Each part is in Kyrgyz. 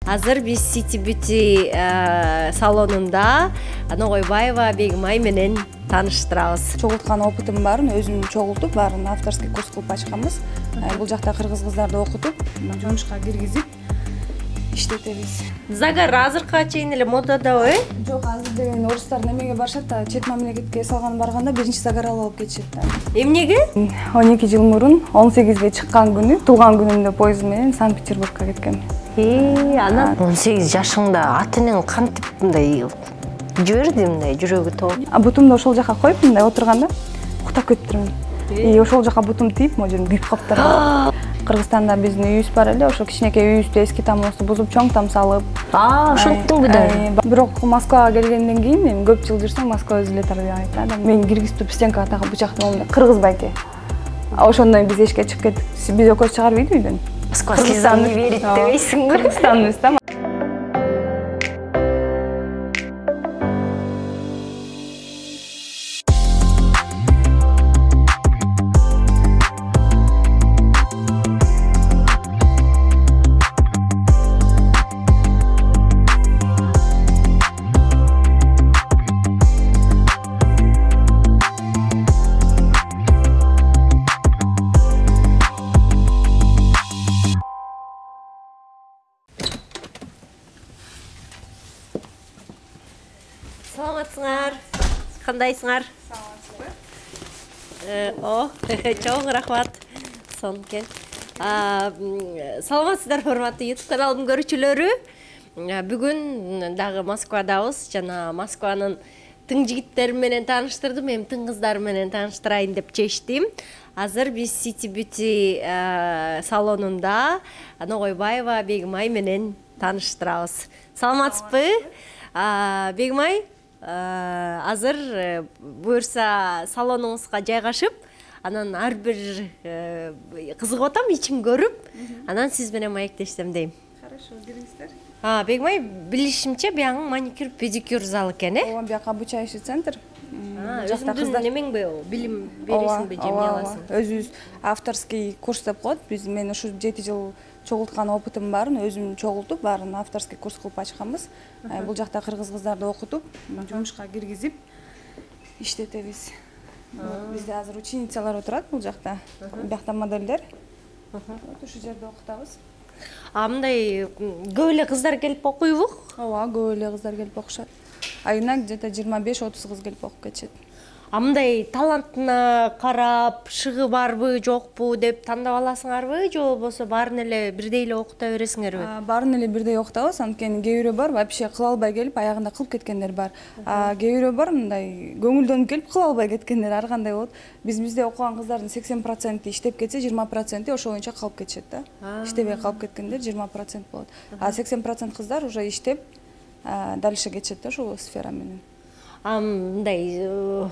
Азыр биз City Beauty салонунда Ногойбаева Бегимай менен тааныштырабыз. Чогулткан опытым барын өзүм чогултуп, барын авторский курс кылып ачканбыз. Бул жакта кыргыз кыздарды окутуп, жумушка киргизип иштетебиз. Загар азыркыга чейин эле модадабы? Жок, азыр деген орустар немеге барышат да, чет мамлекетке салган барганда биринчи загар алып кетишет да. Эмнеге? 12 жыл мурун 18ге чыккан күнү, туулган күнүмдө поезд менен Санкт-Петербургка кеткем. Анан 18 жашыңда аты-энең кантип мындай жиберди, мындай жүрөгү топ? Бутумду ошол жака коюп, мындай отурганда уктап кетиптирмин. Ошол жака бутум тийип, могу жерим күйүп калыптыр. Кыргызстанда биздин үйүбүз бар эле, ошо кичинекей үйүбүздү эски тамыбызды бузуп, чоң там салып. Ошондуктун да. Бирок Москвага келгенден кийин мен көп жыл жүрсөм, Москва өзү эле тарбиялайт да. Мен киргизип стенкага тагып бычактын алдында кыргыз байке. Ошондон биз эшикке чыгып кеттик. Биз экөөбүз чыгарып ийди үйдөн. Москва слезам не верит дебейсиңби? Кыргызстанбыз да. Саламатсыңар? Кандайсыңар? Чоң рахмат. Сонкен. Саламатсыздар, урматтуу YouTube каналымдын көрүүчүлөрү. Бүгүн дагы Москвадабыз. Жана Москванын тың жигиттери менен тааныштырдым, эми тың кыздары менен тааныштырайын деп чечтим. Азыр биз City Beauty салонунда Ногойбаева Бегимай менен тааныштырабыз. Саламатсызбы? Бегимай, азыр буюрса салонуңузга жайгашып, анан ар бир кызыгып атам, ичин көрүп, анан сиз менен маектешсем дейм. Хорошо, кириңиздер. Бегимай, билишимче бияң маникюр, педикюр залы экен, Ооба, бияка обучающий центр. Өзүңдүн немеңби, билим бересиңби, же эмне аласың? Өзүбүз авторский курс деп коет. Мен ушу 7 жыл чогулткан опытым барын өзүм чогултуп, барын авторский курс кылып ачканбыз. Бул жакта кыргыз кыздарды окутуп, жумушка киргизип иштетебиз. Бизде азыр ученицалар отурат бул жакта. Биякта модельдер. Ушул жерде окутабыз. Мындай көп эле кыздар келип окуйбу? Ооба, көп эле кыздар келип окушат. Айына где-то 25-30 кыз келип окуп кетишет. Мындай талантына карап, шыгы барбы, жокпу деп тандап аласыңарбы, же болбосо баарын эле бирдей эле окута бересиңерби? Баарын эле бирдей окутабыз, анткени кээ бирөө бар, вообще кыла албай келип, аягында кылып кеткендер бар. Кээ бирөө бар, мындай көңүлдөнүп келип, кыла албай кеткендер, ар кандай болот. Бизде окуган кыздардын 80% иштеп кетсе, 20% ошо боюнча калып кетишет да. Иштебей калып кеткендер 20% болот. 80% кыздар уже иштеп, дальше кетишет да ошол сфера менен. Мындай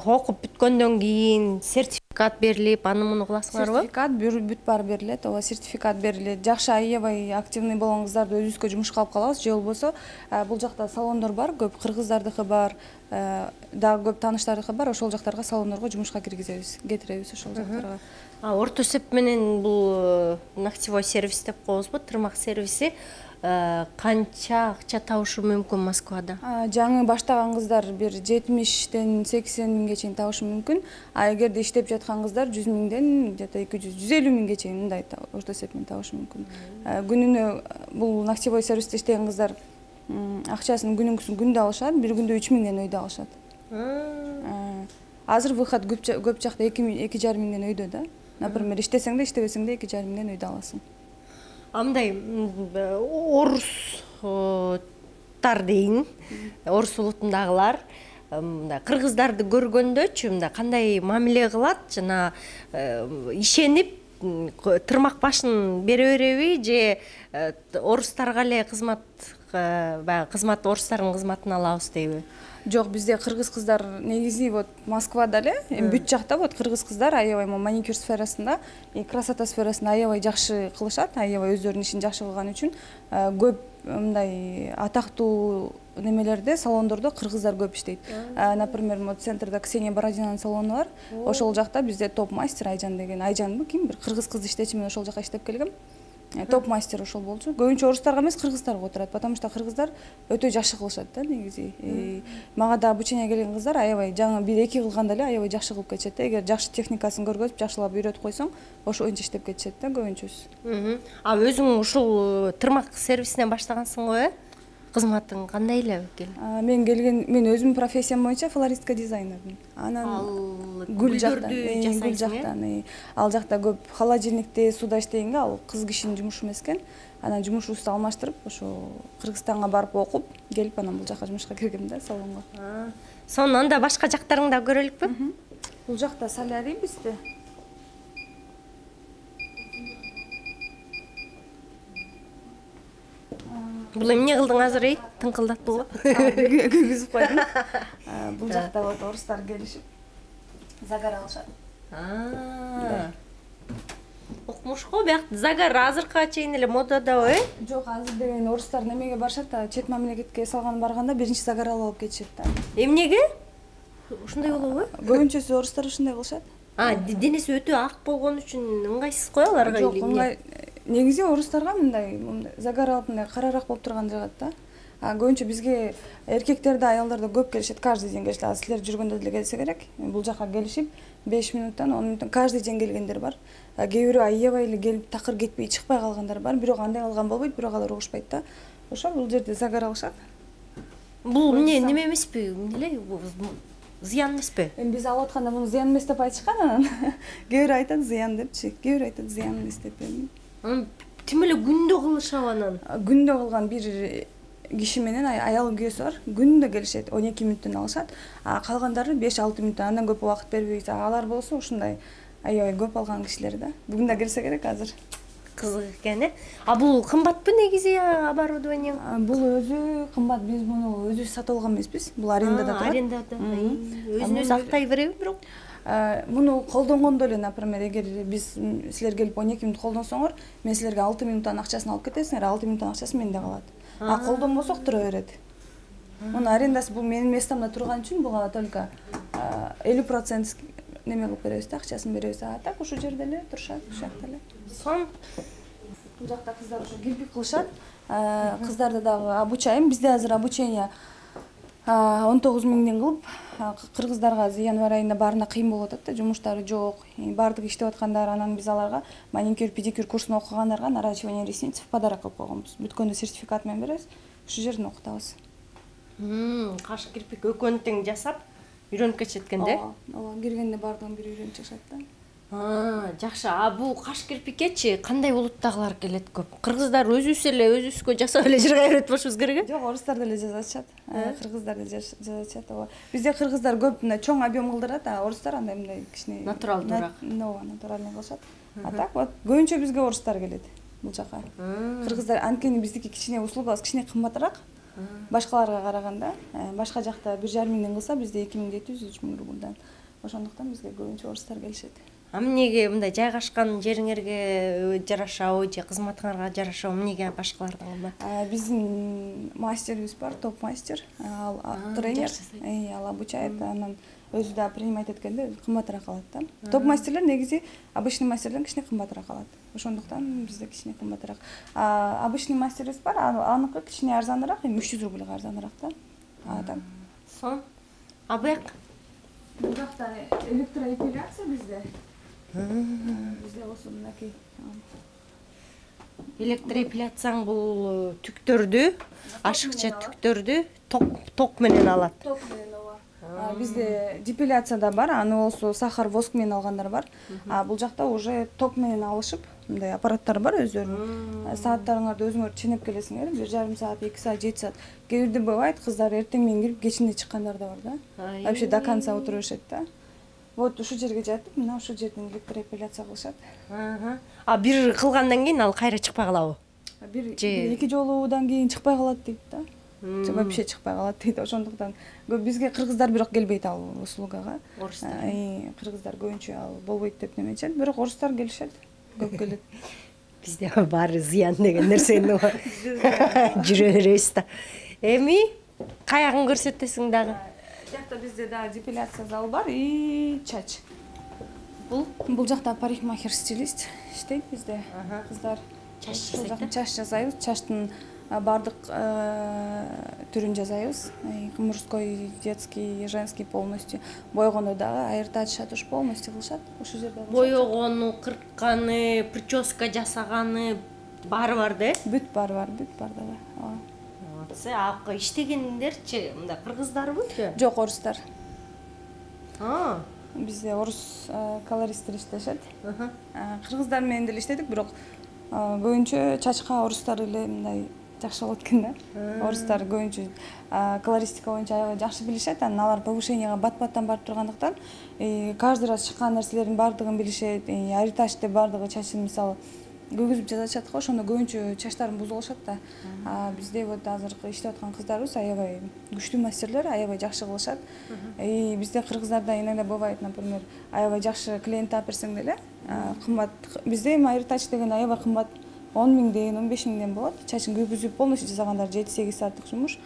окуп бүткөндөн кийин сертификат берилип, аны муну кыласыңарбы? Сертификат бүт бар берилет, ооба, сертификат берилет. Жакшы аябай активный болгон кыздарды өзүбүзгө жумушка алып калабыз, же болбосо бул жакта салондор бар, көп кыргыздардыкы бар, дагы көп тааныштардыкы бар, ошол жактарга салондорго жумушка киргизебиз, кетиребиз ошол жактарга. Орто эсеп менен бул ногтевой сервис деп коебузбу, тырмак сервиси канча акча табышы мүмкүн Москвада? Жаңы баштаган кыздар бир 70-тен 80 миңге чейин табышы мүмкүн. Эгерде иштеп жаткан кыздар 100 миңден где-то 200-150 миңге чейин мындай орто эсеп менен табышы мүмкүн. Күнүнө бул ногтевой сервисте иштеген кыздар акчасын күнүңгүсүн күндө алышат, бир күндө 3 миңден өйдө алышат. Азыр выход көп жакта 2,5 миңден өйдө да. Например, иштесең да, иштебесең да 2,5 миңден өйдө аласың. Мындай орустар дейин, орус улутундагылар кыргыздарды көргөндөчү мындай кандай мамиле кылат, жана ишенип тырмак башын бере береби, же орустарга эле кызмат орустардын кызматын алабыз дейби? Жок, бизде кыргыз кыздар негизи вот Москвада эле, бүт жакта вот кыргыз кыздар аябай маникюр сферасында, красота сферасында аябай жакшы кылышат, аябай өздөрүнүн ишин жакшы кылган үчүн көп мындай атактуу немелерде, салондордо кыргыздар көп иштейт. Например, центрда Ксения Бородинанын салону бар. Ошол жакта бизде топ мастер Айжан деген. Айжанбы ким? Бир кыргыз кыз иштечи, мен ошол жака иштеп келгем. топ мастер ошол болчу. Көбүнчө орустарга эмес, кыргыздарга отурат, потому что кыргыздар өтө жакшы кылышат да негизи. Мага да обучение келген кыздар аябай жаңы 1-2 кылганда эле аябай жакшы кылып кетишет да. Эгер жакшы техникасын көргөзүп, жакшылап үйрөтүп койсоң, ошо боюнча иштеп кетишет да көбүнчөсү. А өзүң ушул тырмак сервисинен баштагансың го, кызматың кандай эле келген? Мен өзүмдүн профессиям боюнча флористка дизайнермин. Анан гүл жактан, ал жакта көп холодильникте, суда иштегенге ал кыз кишинин жумушу эмес экен. Анан жумушубузду алмаштырып, ошо Кыргызстанга барып окуп, келип анан бул жака жумушка киргем да, салонго. Сонун, анда башка жактарыңды да көрөлүкпү? Бул жакта солярий бизде. Бул эмне кылдың азыр, тыңкылдаттың го? Күйгүзүп койдум. Бул жакта вот орустар келишип загар алышат. Окмуш го, бияк загар азыркыга чейин эле модадабы, Жок, азыр деген орустар немеге барышат да, чет мамлекетке салган барганда биринчи загар алып кетишет да. Эмнеге? Ушундай болобу? Көбүнчөсү орустар ушундай кылышат. Денеси өтө ак болгон үчүн ыңгайсыз го аларга? Жок, ыңгай. Негизи орустарга мындай загар алып мындай карараак болуп турган жагат да. Көбүнчө бизге эркектер да, аялдар да көп келишет, каждый день келишет. Силер жүргөндө деле келсе керек. Бул жака келишип 5 минуттан 10 минуттан каждый день келгендер бар. Кээ бирөө аябай эле келип такыр кетпей чыкпай калгандар бар. Бирок андай кылган болбойт, бирок алар угушпайт да. Ошо бул жерде загар алышат. Бул неме эмеспи? Эмне эле зыян эмеспи? Биз алып атканда муну зыян эмес деп айтышкан, анан кээ бирөө айтат зыян депчи, кээ бирөө айтат зыян эмес деп. Тим эле күндө кылышабы анан? Күндө кылган бир киши менен аял күйөөсү бар. Күндө келишет, 12 мүнөттөн алышат. Калгандары 5-6 мүнөттөн, андан көп убакыт бербейт. Алар болсо ушундай аябай көп алган кишилер да. Бүгүн да келсе керек азыр. Кызык экен, бул кымбатпы негизи оборудование? Бул өзү кымбат, биз муну өзүбүз сатып алган эмеспиз. Бул арендада турат. Арендада. Өзүнүз актай береби бирок? Муну колдонгондо эле, например, эгер биз силер келип 12 мүнөт колдонсоңор, мен силерге 6 мүнөттөн акчасын алып кетесиңер, 6 мүнөттөн акчасы менде калат. Колдонбосок тура берет. Мунун арендасы бул менин местомдо турган үчүн буга только 50% неме кылып беребиз да, акчасын беребиз. Так ушул жерде эле турушат, ушул жакта эле. Сон Бул жакта кыздар ошо кирпик кылышат. Кыздарды дагы обучаем. Бизде азыр обучение 19 миңден кылып, кыргыздарга январь айында баарына кыйын болуп атат да, жумуштары жок. Баардыгы иштеп аткандар, анан биз аларга маникюр, педикюр курсун окугандарга наращивание ресниц в подарок кылып койгонбуз. Бүткөндө сертификат менен беребиз. Ушул жерден окутабыз. Каш кирпик экөөнү тең жасап, үйрөнүп кетишет экен да? Ооба, киргенде баардыгын бир үйрөнүп чыгышат да. Жакшы. Бул каш кирпиккечи кандай улуттагылар келет көп? Кыргыздар өзүбүз эле өзүбүзгө жасап эле жырга үйрөтүп болушубуз керек? Жок, орустар деле жасашат. Кыргыздар деле жасашат. Ооба. Бизде кыргыздар көп мындай чоң объем кылдырат, орустар андай мындай кичине натуралдуураак. Ооба, натуральный кылышат. Так вот, көбүнчө бизге орустар келет бул жака. Кыргыздар анткени биздики кичине услугабыз кичине кымбатыраак. Башкаларга караганда, башка жакта 1,5 миңден кылса, бизде 2700-3000 рубльдан. Ошондуктан бизге көбүнчө орустар келишет. Эмнеге мындай жайгашкан жериңерге жарашабы же кызматыңарга жарашабы, эмнеге башкалардан кымбат? Биздин мастерибиз бар, топ мастер, ал тренер, ал обучает, анан өзү да принимать эткенде кымбатыраак калат да. Топ мастерлер негизи обычный мастерден кичине кымбатыраак калат. Ошондуктан бизде кичине кымбатыраак. Обычный мастерибиз бар, аныкы кичине арзаныраак, 300 рубльга арзаныраак да. Так. Сон. Буяк? Бул жакта электроэпиляция бизде. Бизде болсо мынакей. Электроэпиляцияң бул түктөрдү, ашыкча түктөрдү ток менен алат. Ток менен ооба. Бизде депиляция да бар, аны болсо сахар, воск менен алгандар бар. Бул жакта уже ток менен алышып, мындай аппараттар бар өздөрүнүн. Сааттарыңарды өзүңөр ченеп келесиңер, 1,5 саат, 2 саат, 7 саат. Кээ бирде бывает, кыздар эртең менен кирип, кечинде чыккандар да бар да. Вообще до конца отура беришет да. Вот ушул жерге жатып, мына ушул жерден электроэпиляция кылышат. Бир кылгандан кийин ал кайра чыкпай калабы? Бир 2 жолудан кийин чыкпай калат дейт да. Вообще чыкпай калат дейт. Ошондуктан бизге кыргыздар бирок келбейт ал услугага. Кыргыздар көбүнчө ал болбойт деп неметишет, бирок орустар келишет, көп келет. Бизде баары зыян деген нерсени жүрө беребиз да. Эми каягын көрсөтөсүң дагы? Жакта бизде да депиляция залы бар и чач. Бул жакта парикмахер, стилист иштейт бизде. Кыздар Чач жакын чач жасайбыз. Чачтын бардык түрүн жасайбыз. Мужской, детский, женский полностью. Бойгону дагы айырта айтышат, уш полностью кылышат. Ошол жерде Боёгону, кыркканы, прическа жасаганы баары бар да? бүт бар дагы. Ооба. Иштегендерчи мындай кыргыздарбы же? Жок, орустар. А. Бизде орус колористтер иштешет. Кыргыздар менен деле иштедик, бирок көбүнчө чачка орустар эле мындай жакшы болот экен да. Орустар көбүнчө колористика боюнча аябай жакшы билишет, анан алар повышенияга бат-баттан барып тургандыктан, каждый раз чыккан нерселердин баардыгын билишет, аритажды баардыгы чачын мисалы көгүзүп жасашат го, ошондо көбүнчө чачтарын бузуп алышат да. Бизде вот азыркы иштеп аткан кыздарыбыз аябай күчтүү мастерлер, аябай жакшы кылышат. Бизде кыргыздарда иногда бывает, например, аябай жакшы клиент таап берсең деле, кымбат. Бизде эми аритаж деген аябай кымбат, 10 миңден, 15 миңден болот. Чачын көгүзүп полностью жасагандар 7-8 сааттык жумуш.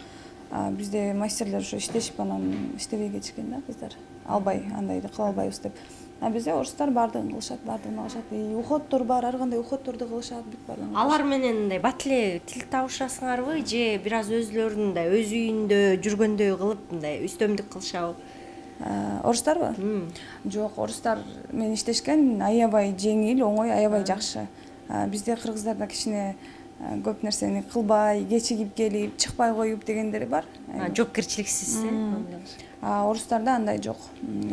Бизде мастерлер ушу иштешип анан иштебей кетишкен да кыздар. Албай, андайды кыла албайбыз деп. Бизде орустар баардыгын кылышат, баардыгын алышат. Уходдор бар, ар кандай уходдорду кылышат, бүт баардыгын. Алар менен мындай бат эле тил табышасыңарбы же бир аз өзлөрүнүн да өз үйүндө жүргөндөй кылып мындай үстөмдүк кылышабы? Орустарбы? Жок, орустар менен иштешкен аябай жеңил, оңой, аябай жакшы. Бизде кыргыздарда кичине көп нерсени кылбай, кечигип келип, чыкпай коюп дегендери бар. Жоопкерчиликсиз. Орустарда андай жок.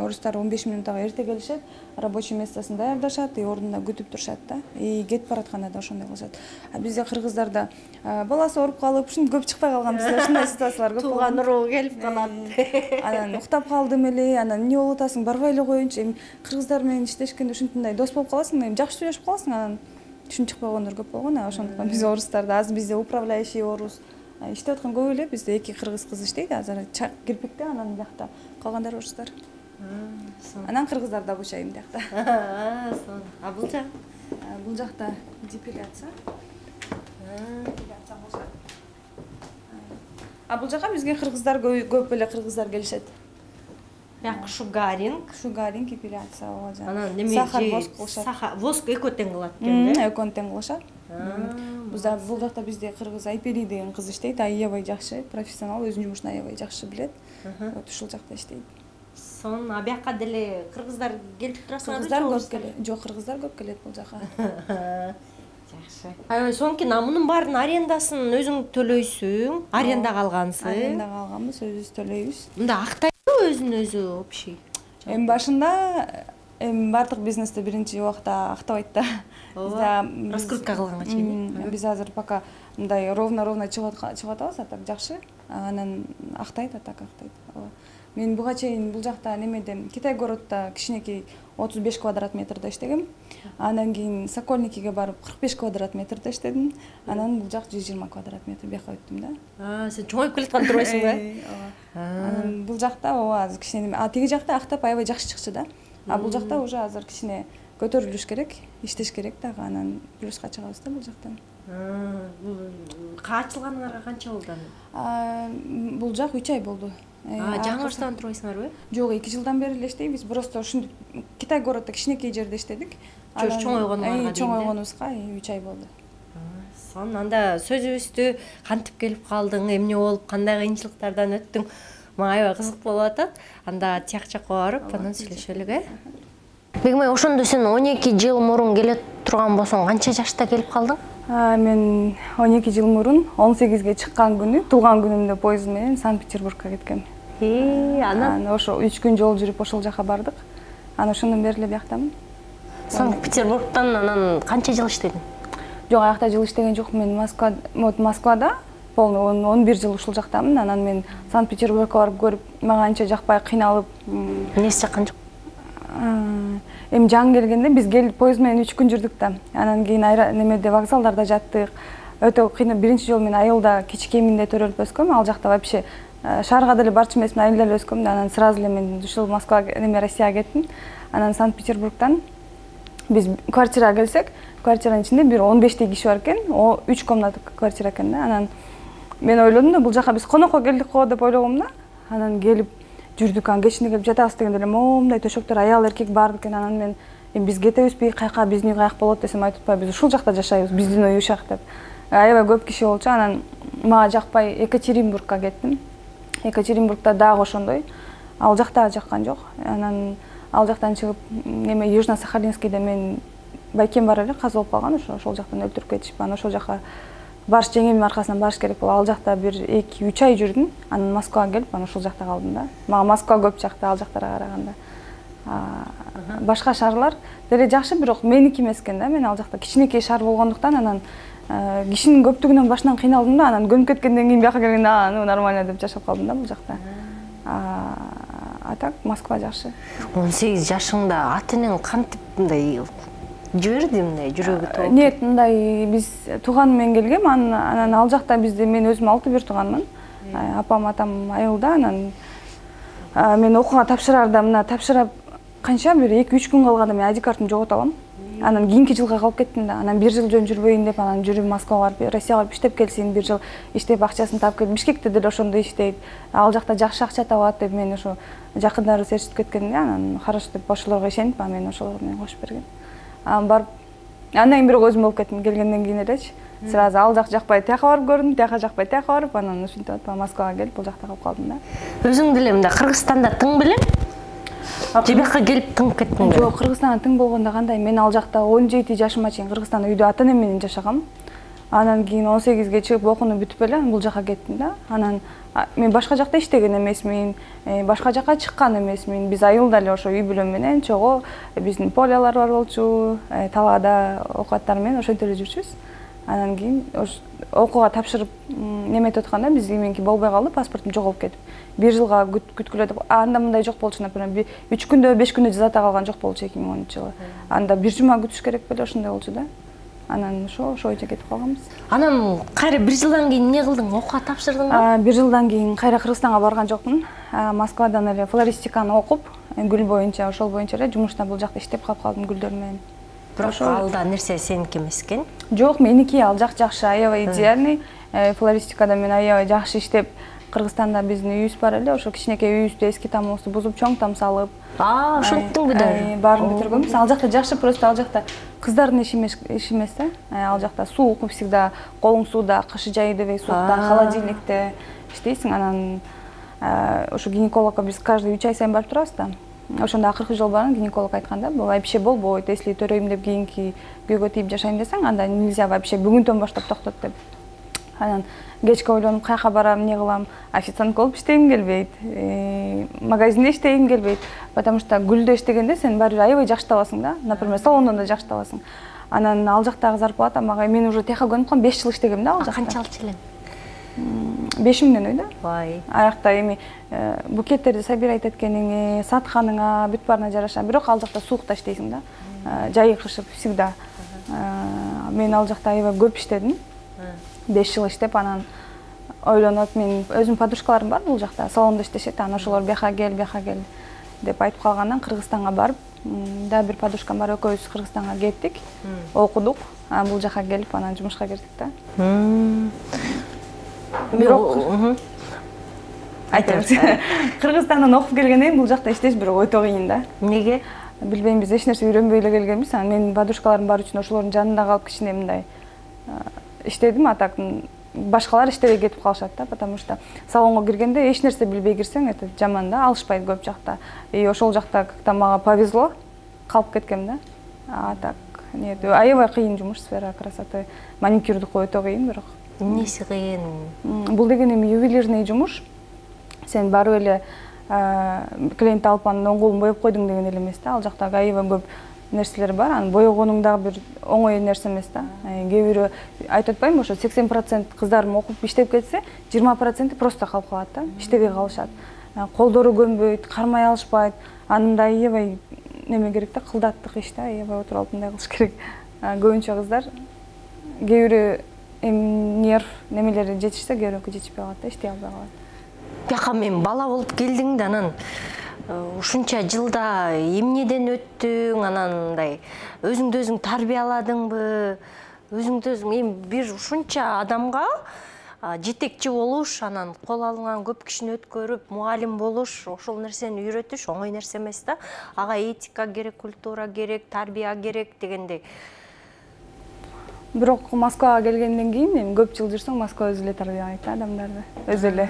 Орустар 15 минутага эрте келишет, рабочий местосын даярдашат, ордунда күтүп турушат да. Кетип баратканда да ошондой кылышат. Бизде кыргыздарда баласы ооруп калып, ушинтип көп чыкпай калган бизде ушундай ситуациялар көп болгон. Тууган уруу келип калат. Анан уктап калдым эле, анан эмне болуп атасың, барбай эле коеюнчу. Эми кыргыздар менен иштешкенде ушинтип дос болуп каласың, эми жакшы сүйлөшүп каласың, анан түшүнүп чыкпай койгондор көп болгон. Ошондуктан биз орустарда азыр бизде управляющий орус иштеп аткан көп эле. Бизде 2 кыргыз кыз иштейт азыр кирпикте, анан биякта калгандар орустар. Анан кыргыздарда обучаем биякта. Бул жак? Бул жакта депиляция. Бул жака бизге кыргыздар көп эле кыргыздар келишет. Бияк шугаринг, эпиляция болот. Анан неме сахар воск кылышат. Воск экөө тең кылат экен да? Экөө тең кылышат. Бул жакта бизде кыргыз Айпери деген кыз иштейт, аябай жакшы, профессионал, өзүнүн жумушун аябай жакшы билет. Вот ушул жакта иштейт. Сон бияка деле кыргыздар келип турасыңарбы? Кыргыздар көп келет. Жок, кыргыздар көп келет бул жака. Жакшы. Сонки мунун баарын арендасын өзүң төлөйсүң, арендага алгансың. Арендага алганбыз, өзүбүз төлөйбүз. Мында актайбы өзүн өзү общий? Эми башында бардык бизнесте биринчи убакта актабайт да. Бизде раскрутка кылганга чейин. Биз азыр пока мындай ровно чыгып атабыз, атак жакшы. Анан актайт, атак актайт. Мен буга чейин бул жакта немеде Китай городда кичинекей 35 квадрат метрде иштегем. Андан кийин Сокольникиге барып 45 квадрат метрде иштедим. Анан бул жак 120 квадрат метр бияка өттүм да. Сен чоңоюп келаткан турбайсың да? Анан бул жакта азыр кичине тиги жакта актап аябай жакшы чыкчу да. Бул жакта уже азыр кичине көтөрүлүш керек, иштеш керек дагы, анан плюска чыгабыз да бул жактан. Ачылганыңарга канча болду аны? Бул жак 3 ай болду. Жаңы баштан турбайсыңарбы? Жок, 2 жылдан бери эле иштейбиз. Просто ушинтип Китай городдо кичинекей жерде иштедик. Чоңойгонуңарга чоңойгонубузга 3 ай болду. Сон анда сөзүбүздү кантип келип калдың, эмне болуп, кандай кыйынчылыктардан өттүң? Мага аябай кызык болуп атат. Анда тияк жакка барып, анан сүйлөшөлүк, Бегимай, ошондо сен 12 жыл мурун келе турган болсоң, канча жашта келип калдың? Мен 12 жыл мурун 18ге чыккан күнү, туулган күнүмдө поезд менен Санкт-Петербургка кеткем. Анан ошо 3 күн жол жүрүп ошол жака бардык. Анан ошондон бери эле бияктамын. Санкт-Петербургтан анан канча жыл иштедиң? Жок, аякта жыл иштеген жокмун. Мен Москвада полный 11 жыл ушул жактамын. Анан мен Санкт-Петербургка барып көрүп, мага анча жакпай, кыйналып. Эмнеси жаккан жок? Эми жаңы келгенде биз поезд менен 3 күн жүрдүк да. Анан кийин немеде вокзалдарда жаттык. Өтө кыйын. Биринчи жолу мен айылда кичикеминде төрөлүп өскөм. Ал жакта вообще шаарга деле барчу эмесмин, айылда эле өскөм да. Анан сразу эле мен ушул Москвага, Россияга кеттим. Анан Санкт-Петербургтан биз квартирага келсек, квартиранын ичинде бир 15 киши бар экен. 3 комната квартира экен да. Анан мен ойлодум да, бул жака биз конокко келдик го деп ойлогом да. Анан келип жүрдүк, кечинде келип жатабыз дегенде эле момундай төшөктөр аял эркек бар экен. Анан мен Биз кетебизби, каяка, биздин үй каяк болот десем айтып атпайбы, биз ушул жакта жашайбыз, биздин үй ушак деп. Аябай көп киши болчу, анан мага жакпай Екатеринбургка кеттим. Екатеринбургда дагы ошондой. Ал жакта жаккан жок. Анан ал жактан чыгып, неме Южно-Сахалинскийде мен байкем бар эле, каза болуп калган, ошол жактан өлтүрүп кетишип, анан ошол жака барыш жеңемдин аркасынан барыш керек болуп, ал жакта бир 2-3 ай жүрдүм. Анан Москвага келип, анан ошол жакта калдым да. Мага Москва көп жакты, ал жактарга караганда. Башка шаарлар деле жакшы, бирок меники эмес экен да. Мен ал жакта кичинекей шаар болгондуктан анан кишинин көптүгүнөн башынан кыйналдым да, анан көнүп кеткенден кийин бияка келгенде нормально деп жашап калдым да бул жакта. А так Москва жакшы. 18 жашыңда ата-энең кантип мындай жиберди, мындай жүрөгү тоолуп? Нет, мындай биз тууганым менен келгем, анан ал жакта бизде мен өзүм 6 бир тууганмын. Апам, атам айылда, анан мен окууга тапшырарда мына тапшырып канча бир 2-3 күн калганда мен ID картымды жоготуп алам. Анан кийинки жылга калып кеттим да. Анан 1 жыл жөн жүрбөйүн деп, анан жүрүп Москвага барып, Россияга барып иштеп келсин, 1 жыл иштеп акчасын таап келип, Бишкекте деле ошондой иштейт. Ал жакта жакшы акча табат деп мен ошо жакындары серчип кеткенде, анан хорошо деп ошолорго ишенип, мен ошолор менен кошуп берген. Анан барып, андан кийин бирок өзүм болуп кеттим, келгенден кийин элечи. Сразу ал жак жакпай, тияка барып көрдүм, тияка жакпай, тияка барып, анан ушинтип атып Москвага келип, бул жакта калып калдым да. Өзүң деле мында Кыргызстанда тың белең? Же бияка келип тың кеттиң белең? Жок, Кыргызстанда тың болгондо кандай? Мен ал жакта 17 жашыма чейин Кыргызстанда үйдө ата-энем менен жашагам. Анан кийин 18ге чыгып окууну бүтүп эле бул жака кеттим да. Анан мен башка жакта иштеген эмесмин, башка жака чыккан эмесмин. Биз айылда эле ошо үй бүлө менен чогуу биздин полялар бар болчу, талаада окуаттар менен ошентип эле жүрчүбүз. Анан кийин окууга тапшырып неметип атканда биз меники болбой калды, паспортум жоголуп кетип. 1 жылга күткүлө деп, анда мындай жок болчу, например, 3 күндө, 5 күндө жазата калган жок болчу 2010 жылы. Анда 1 жума күтүш керек беле, ошондой болчу да. Анан ошо бойча кетип калганбыз. Анан кайра 1 жылдан кийин эмне кылдың? Окууга тапшырдыңбы? 1 жылдан кийин кайра Кыргызстанга барган жокмун. Москвадан эле флористиканы окуп, гүл боюнча, ошол боюнча эле жумушта бул жакта иштеп калып калдым гүлдөр менен. Бирок алда нерсе сеники эмес экен? Жок, меники ал жак жакшы, аябай идеальный. Флористикада мен аябай жакшы иштеп, Кыргызстанда биздин үйүбүз бар эле, ошо кичинекей үйүбүздү эски тамыбызды бузуп, чоң там салып. Ошонттуңбу да? Баарын бүтүргөнбүз. Ал жакта жакшы, просто ал жакта кыздардын иши эмес да. Ал жакта суук, всегда колуң сууда, кышы жайы дебей суукта, холодильникте иштейсиң. Анан ошо гинекологко биз каждый 3 ай сайын барып турабыз да. Ошондо акыркы жолу барган гинеколог айтканда, бул вообще болбойт, если төрөйм деп кийинки күйгө тийип жашайм десең, анда нельзя вообще бүгүндөн баштап токтот деп. Анан кечке ойлонуп, каяка барам, эмне кылам? Официант болуп иштегим келбейт, магазинде иштегим келбейт, потому что гүлдө иштегенде сен баары аябай жакшы табасың да, например, салондон да жакшы табасың. Анан ал жактагы зарплата мага, мен уже тияка көнүп калдым, 5 жыл иштегем да ал жакта. Канча алчу элең? 5000 миңден да. Вай. Аякта эми букеттерди собирать эткениңе, сатканыңа, бүт баарына жараша. Бирок ал жакта суукта иштейсиң да. Жайы кышы всегда. Мен ал жакта аябай көп иштедим. 5 жыл иштеп, анан ойлонот, мен өзүм подружкаларым бар бул жакта, салондо иштешет, анан ошолор бияка кел деп айтып калгандан Кыргызстанга барып, да бир подружкам бар, экөөбүз Кыргызстанга кеттик, окудук, бул жака келип, анан жумушка кирдик да. Бирок айтабыз. Кыргызстандан окуп келгенден кийин бул жакта иштеш бирок өтө кыйын да. Эмнеге? Билбейм, биз эч нерсе үйрөнбөй эле келгенбиз. Анан менин подружкаларым бар үчүн ошолордун жанында калып кичине мындай иштедим, а так башкалар иштебей кетип калышат да, потому что салонго киргенде эч нерсе билбей кирсең, это жаман да, алышпайт көп жакта. И ошол жакта как-то мага повезло, калып кеткем да. А так нет, аябай кыйын жумуш, сфера красоты, маникюрдуку өтө кыйын бирок. Эмнеси кыйын? Бул деген эми ювелирный жумуш. Сен барып эле клиент алып анын оң боеп койдуң деген эле эмес да. Ал жакта аябай көп нерселер бар. Анын боегонуң дагы бир оңой нерсе эмес да. Кээ бирөө айтып атпаймынбы, ошо 80% кыздарым окуп иштеп кетсе, 20% просто калып калат да, иштебей калышат. Колдору көнбөйт, кармай алышпайт. Анында аябай неме керек да, кылдаттык иш да, аябай отуруп алып мындай кылыш керек. Көбүнчө кыздар кээ бирөө нерв немелери жетишсе, кээ бирөө жетишпей калат да, иштей албай калат. Бияка мен бала болуп келдиң да, анан ушунча жылда эмнеден өттүң, анан мындай өзүңдү өзүң тарбияладыңбы? Өзүңдү өзүң эми бир ушунча адамга жетекчи болуш, анан кол алынган көп кишини өткөрүп, мугалим болуш, ошол нерсени үйрөтүш оңой нерсе эмес да. Ага этика керек, культура керек, тарбия керек дегендей. Бирок Москвага келгенден кийин эми көп жыл жүрсөң, Москва өзү эле тарбиялайт да адамдарды. Өзү эле.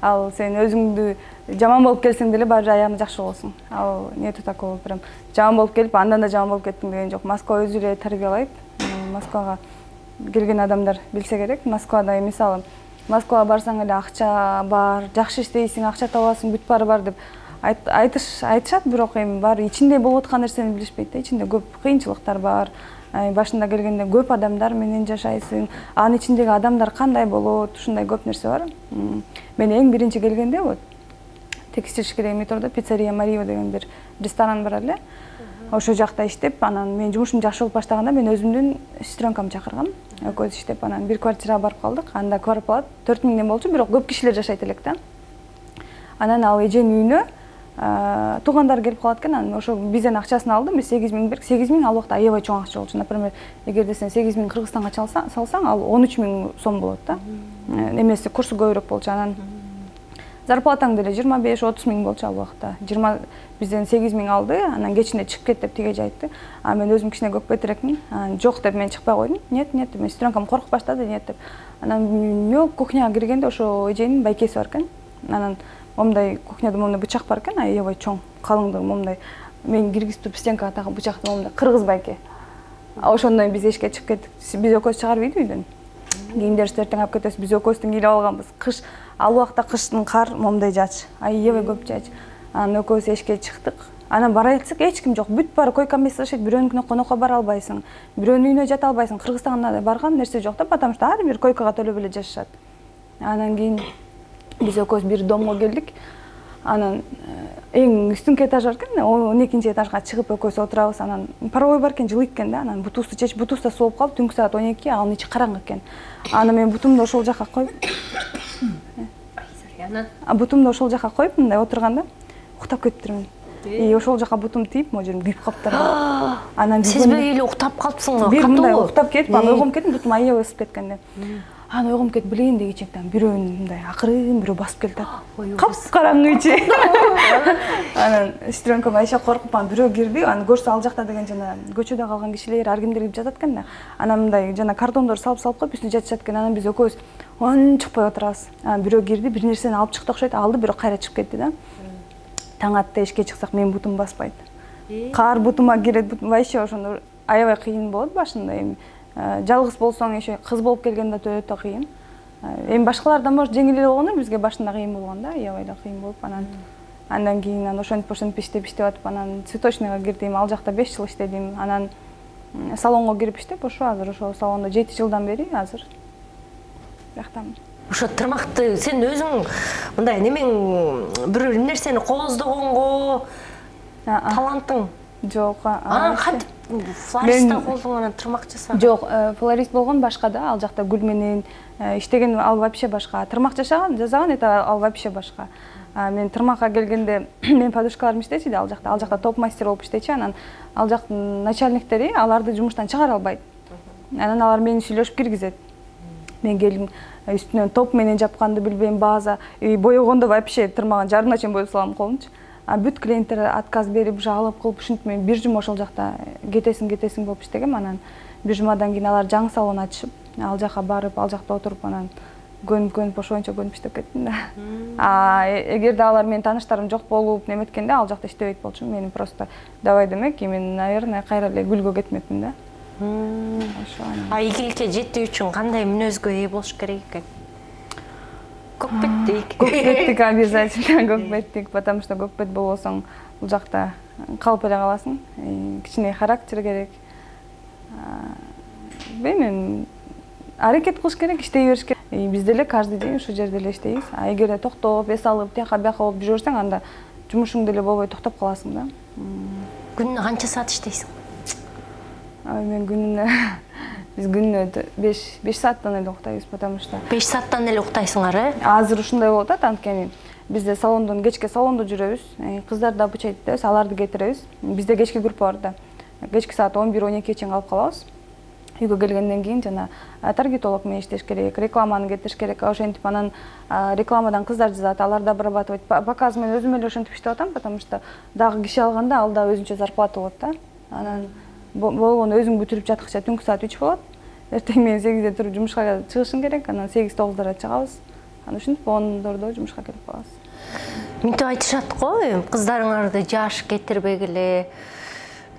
Ал сен өзүңдү жаман болуп келсең деле баары аягында жакшы болосуң. Ал нету такого прям жаман болуп келип, андан да жаман болуп кеттиң деген жок. Москва өзү эле тарбиялайт. Москвага келген адамдар билсе керек. Москвада мисалы Москвага барсаң эле акча бар, жакшы иштейсиң, акча табасың, бүт баары бар деп айтышат, бирок эми баары ичинде болуп аткан нерсени билишпейт да. Ичинде көп кыйынчылыктар бар. Башында келгенде көп адамдар менен жашайсың. Анын ичиндеги адамдар кандай болот, ушундай көп нерсе бар. Мен эң биринчи келгенде вот текстильщик деген метрода пиццерия Марио деген бир ресторан бар эле. Ошол жакта иштеп, анан мен жумушум жакшы болуп баштаганда мен өзүмдүн сестренкамды чакыргам. Экөөбүз иштеп, анан бир квартирага барып калдык. Анда квартплата 4000 болчу, бирок көп кишилер жашайт элек да. Анан ал эженин үйүнө туугандар келип калат экен, анан ошо бизден акчасын алды, биз 8000 бердик. 8000 ал убакта аябай чоң акча болчу. Например, эгерде сен 8000 Кыргызстанга салсаң, ал 13000 сом болот да. Эмеси курсу көбүрөөк болчу. Анан зарплатаң деле 25-30 миң болчу ал убакта. Бизден 8000 алды, анан кечинде чыгып кет деп тиге айтты. Мен өзүм кичине көкпетирекмин. Жок деп мен чыкпай койдум. Нет, деп мен сестренкам коркуп баштады, нет деп. Анан мен кухняга киргенде ошо эженин байкеси бар экен. Анан момундай кухняда момундай бычак бар экен, аябай чоң, калыңдыгы момундай. Мен киргизип туруп стенкага тагып бычакты момундай кыргыз байке. Ошондон биз эшикке чыгып кеттик. Биз экөөбүз чыгарбайт үйдөн. Кийимдерди эртең алып кетебиз. Биз экөөбүздүн кийип алганбыз. Кыш, ал убакта кыштын кар момундай жаач. Аябай көп жаач. Анан экөөбүз эшикке чыктык. Анан бара элсек эч ким жок. Бүт баары койка место жашайт. Бирөөнүкүнө конокко бара албайсың. Бирөөнүн үйүнө жата албайсың. Кыргызстанда барган нерсе жок да, потому что ар бир койкага төлөп эле жашашат. Анан кийин биз экөөбүз бир домго келдик. Анан эң үстүнкү этаж бар экен, 12-нчи этажга чыгып экөөбүз отурабыз. Анан паровой бар экен, жылыйт экен да. Анан бутубузду чечип, бутубузда суу болуп калып, түнкү саат 12, анын ичи караңгы экен. Анан мен бутумду ошол жака коюп, бутумду ошол жака коюп, мындай отурганда уктап кетиптирмин. Ошол жака бутум тийип, могу жерим күйүп калыптыр. Анан сезбей эле уктап калыпсың. Бир мындай уктап кетип, анан ойгонуп кеттим, бутум аябай ысып кеткен деп. Анан ойгонуп кетип, билейин дегичектен бирөөнү мындай акырын бирөө басып келди. Кап-караңгы ичи. Анан сестренкам Айша коркуп, бирөө кирди. Анан көрсө ал жакта деген жана көчөдө калган кишилер, ар кимдер кирип жатат экен да. Анан мындай жана картондорду салып коюп, үстүнө жатышат экен. Анан биз экөөбүз чыкпай отурабыз. Анан бирөө кирди, бир нерсени алып чыкты окшойт, алды, бирок кайра чыгып кетти да. Таң атты эшикке чыксак, менин бутум баспайт. Кар бутума кирет, вообще ошондо аябай кыйын болот башында. Эми жалгыз болсоң, еще кыз болуп келгенде өтө кыйын. Эми башкалардан может жеңил эле болгондор, бизге башында кыйын болгон да, аябай да кыйын болуп. Андан кийин ошентип иштеп атып, анан цветочныйга кирдим, ал жакта 5 жыл иштедим. Анан салонго кирип иштеп, азыр ошо салондо 7 жылдан бери азыр жактамын. Ошо тырмакты сен өзүң мындай немең бир нерсени кооздогонго талантың жок. Анан кантип флорист болдуң, анан тырмак жасадың? Жок, флорист болгон башка да, ал жакта гүл менен иштеген ал вообще башка. Тырмак жасаган это ал вообще башка. Мен тырмакка келгенде мен подружкаларым иштечи да, ал жакта топ-мастер болуп иштечи, анан ал жактын начальниктери аларды жумуштан чыгара албайт. Анан алар мени сүйлөшүп киргизет. Мен келдим, үстүнөн топ менен жапканды билбейм, база, боёгондо вообще тырмагын жарымына чейин боеп салам колумчу. Бүт клиенттер отказ берип, жалып кылып, ушинтип мен бир жума ошол жакта кетесиң болуп иштегем. Анан бир жумадан кийин алар жаңы салон ачышып, ал жака барып, ал жакта отуруп, анан көнүп ошончо көнүп иштеп кеттим да. Эгерде алар менин тааныштарым жок болуп, неметкенде ал жакта иштебейт болчумун. Мени просто давай демек, мен, наверное, кайра эле гүлгө кетмекмин да. Ийгиликке жетүү үчүн кандай мүнөзгө ээ болуш керек экен? Көкпеттик обязательно, көкпеттик, потому что көкпет болбосоң бул жакта калып эле каласың. Кичине характер керек. Мен аракет кылыш керек, иштей бериш керек. Биз деле каждый день ушул жерде эле иштейбиз. Эгерде токтоп, эс алып, тияка бияка болуп жүрө берсең, анда жумушуң деле болбой токтоп каласың да. Күнүнө канча саат иштейсиң? Мен биз күнүнө 5 сааттан эле уктайбыз, потому что 5 сааттан эле уктайсыңар, Азыр ушундай болуп атат, анткени бизде кечке салондо жүрөбүз, кыздарды обучать этебиз, аларды кетиребиз. Бизде кечки группа бар да. Кечки саат 11-12 чейин калып калабыз. үйгө келгенден кийин жана таргетолог менен иштеш керек, рекламаны кетириш керек. Ошентип анан рекламадан кыздар жазат, алар да обрабатывать. Показ мен өзүм эле ошентип иштеп атам, потому что дагы киши алганда ал да өзүнчө зарплата болот да. Анан болгону өзүң бүтүрүп жаткыча түнкү саат 3 болот. Эртең менен 8де туруп жумушка чыгышың керек, анан 8-9 чыгабыз. Анан ушинтип 10дордо жумушка келип калабыз. Мынтип айтышат го, кыздарыңарды жаш кетирбегиле,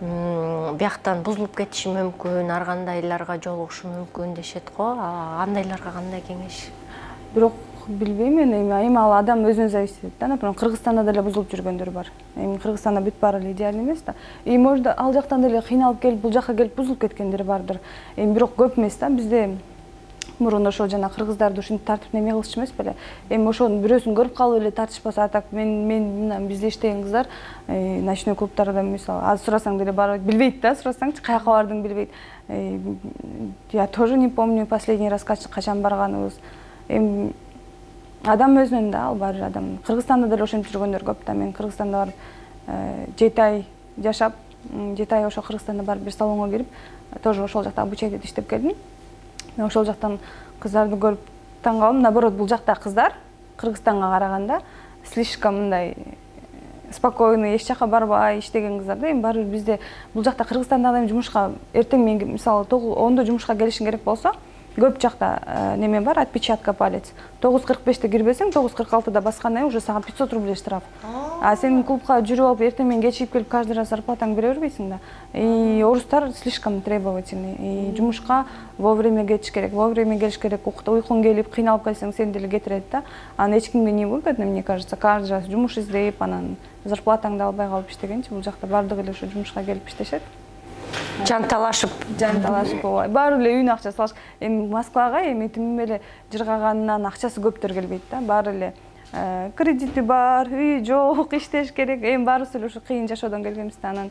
бияктан бузулуп кетиши мүмкүн, ар кандайларга жолугушу мүмкүн дешет го. Андайларга кандай кеңеш? Бирок билбейм, эми ал адам өзүнө зависит этет да. Например, Кыргызстанда деле бузулуп жүргөндөр бар. Эми Кыргызстанда бүт баары эле идеалдуу эмес да. Может ал жактан деле кыйналып келип, бул жакка келип бузулуп кеткендер бардыр. Эми бирок көп эмес да. Бизде мурун ошо жана кыргыздарды ушинтип тартип неме кылышчу эмес беле. Эми ошонун бирөөсүн көрүп калып эле тартышпаса, атак мен бизде иштеген кыздар ночной клубтарда мисалы аз сурасаң деле барып билбейт да, сурасаңчы каяка бардың билбейт. Я тоже не помню последний раз качан барганыбыз. Эми адам өзүнөн да, ал бар адам. Кыргызстанда деле ошентип жүргөндөр көп да. Мен Кыргызстанда барып 7 ай жашап, 7 ай ошо Кыргызстанда барып бир салонго кирип, тоже ошол жакта обучать этип иштеп келдим. Мен ошол жактан кыздарды көрүп таң калдым. Наоборот, бул жакта кыздар Кыргызстанга караганда слишком мындай спокойный, эч жака барбай иштеген кыздар да. Эми баары бизде бул жакта Кыргызстанда жумушка эртең менен мисалы 10до жумушка келишиң керек болсо, көп жакта неме бар, отпечатка палец. 9:45-те кирбесең, 9:46-да баскандан уже сага 500 рублей штраф. А сен клубка жүрүп алып эртең менен кечигип келип каждый раз зарплатаңды бере бербейсиң да. И орустар слишком требовательный. И жумушка вовремя кетиш керек, вовремя келиш керек. Уйкуң келип, кыйналып калсаң сени деле кетирет да. Анан эч кимге не выгодно, мне кажется, каждый раз жумуш издеп, анан зарплатаңды албай калып иштегенчи, бул жакта бардыгы эле ошо жумушка келип иштешет. Жанталашып ооба. Баары эле үйүнө акча салыш. Эми Москвага эми тим эле жыргаганынан акчасы көптөр келбейт да. Баары эле кредити бар, үй жок, иштеш керек. Эми баарыбыз эле ушу кыйын жашоодон келгенбиз да. Анан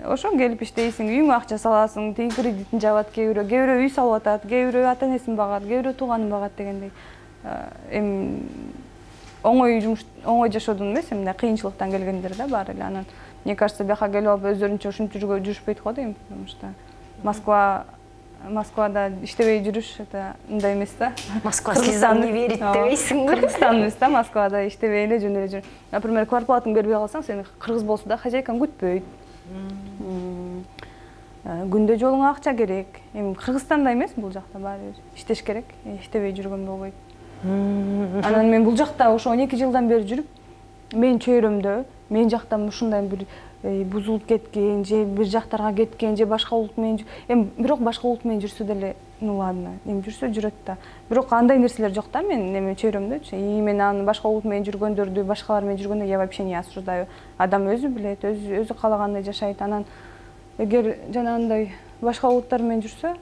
ошо келип иштейсиң, үйүңө акча саласың, тиги кредитин жабат кээ бирөө үй салып атат, кээ бирөө ата-энесин багат, кээ бирөө тууганын багат дегендей. Эми оңой жашоодон эмес, мындай кыйынчылыктан келгендер да баары эле. Анан мне кажется, бияка келип алып өздөрүнчө ушинтип жүрүшпөйт го дейм, потому что Москвада иштебей жүрүш это мындай эмес да. Москва слезам не верит дебейсиң го. Кыргызстан эмес да, Москвада иштебей эле жөн эле жүр. Например, квартплатаңды бербей калсаң, сени кыргыз болсо да хозяйкаң күтпөйт. Күндө жолуңа акча керек. Эми Кыргызстанда эмес, бул жакта баары иштеш керек. Иштебей жүргөн болбойт. Анан мен бул жакта ошо 12 жылдан бери жүрүп, мен чөйрөмдө, мен жактан ушундай бир бузулуп кеткен, же бир жактарга кеткен, же башка улут менен, эми бирок башка улут менен жүрсө деле, ну ладно, эми жүрсө жүрөт да. Бирок андай нерселер жок да мен эми чөйрөмдөчү. И мен аны башка улут менен жүргөндөрдү, башкалар менен жүргөндө я вообще не осуждаю. Адам өзү билет, өзү каалагандай жашайт. Анан эгер жанагындай башка улуттар менен жүрсө,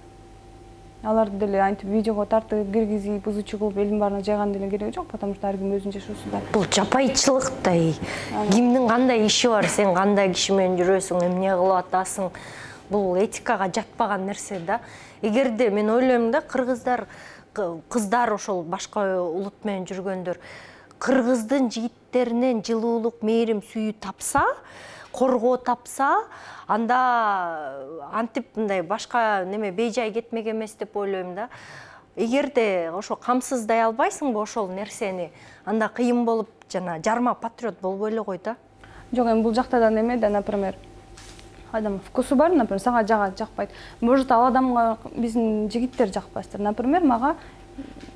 аларды деле антип видеого тартып, киргизип, ызычы кылып, элдин баарына жайган деле кереги жок, потому что ар ким өзүнүн жашоосунда. Бул жапайчылыктай. Кимдин кандай иши бар, сен кандай киши менен жүрөсүң, эмне кылып атасың? Бул этикага жатпаган нерсе да. Эгерде мен ойлойм да, кыздар ошол башка улут менен жүргөндөр кыргыздын жигиттеринен жылуулук, мээрим, сүйүү тапса, коргоо тапса, анда антип мындай башка неме бейжай кетмек эмес деп ойлойм да. Эгерде ошо камсыздай албайсыңбы ошол нерсени, анда кыйын болуп жана жарма патриот болбой эле кой да. Жок, эми бул жакта да неме да, например, адам вкусу бар, например, сага жагат, жакпайт. Может, ал адамга биздин жигиттер жакпастыр. Например, мага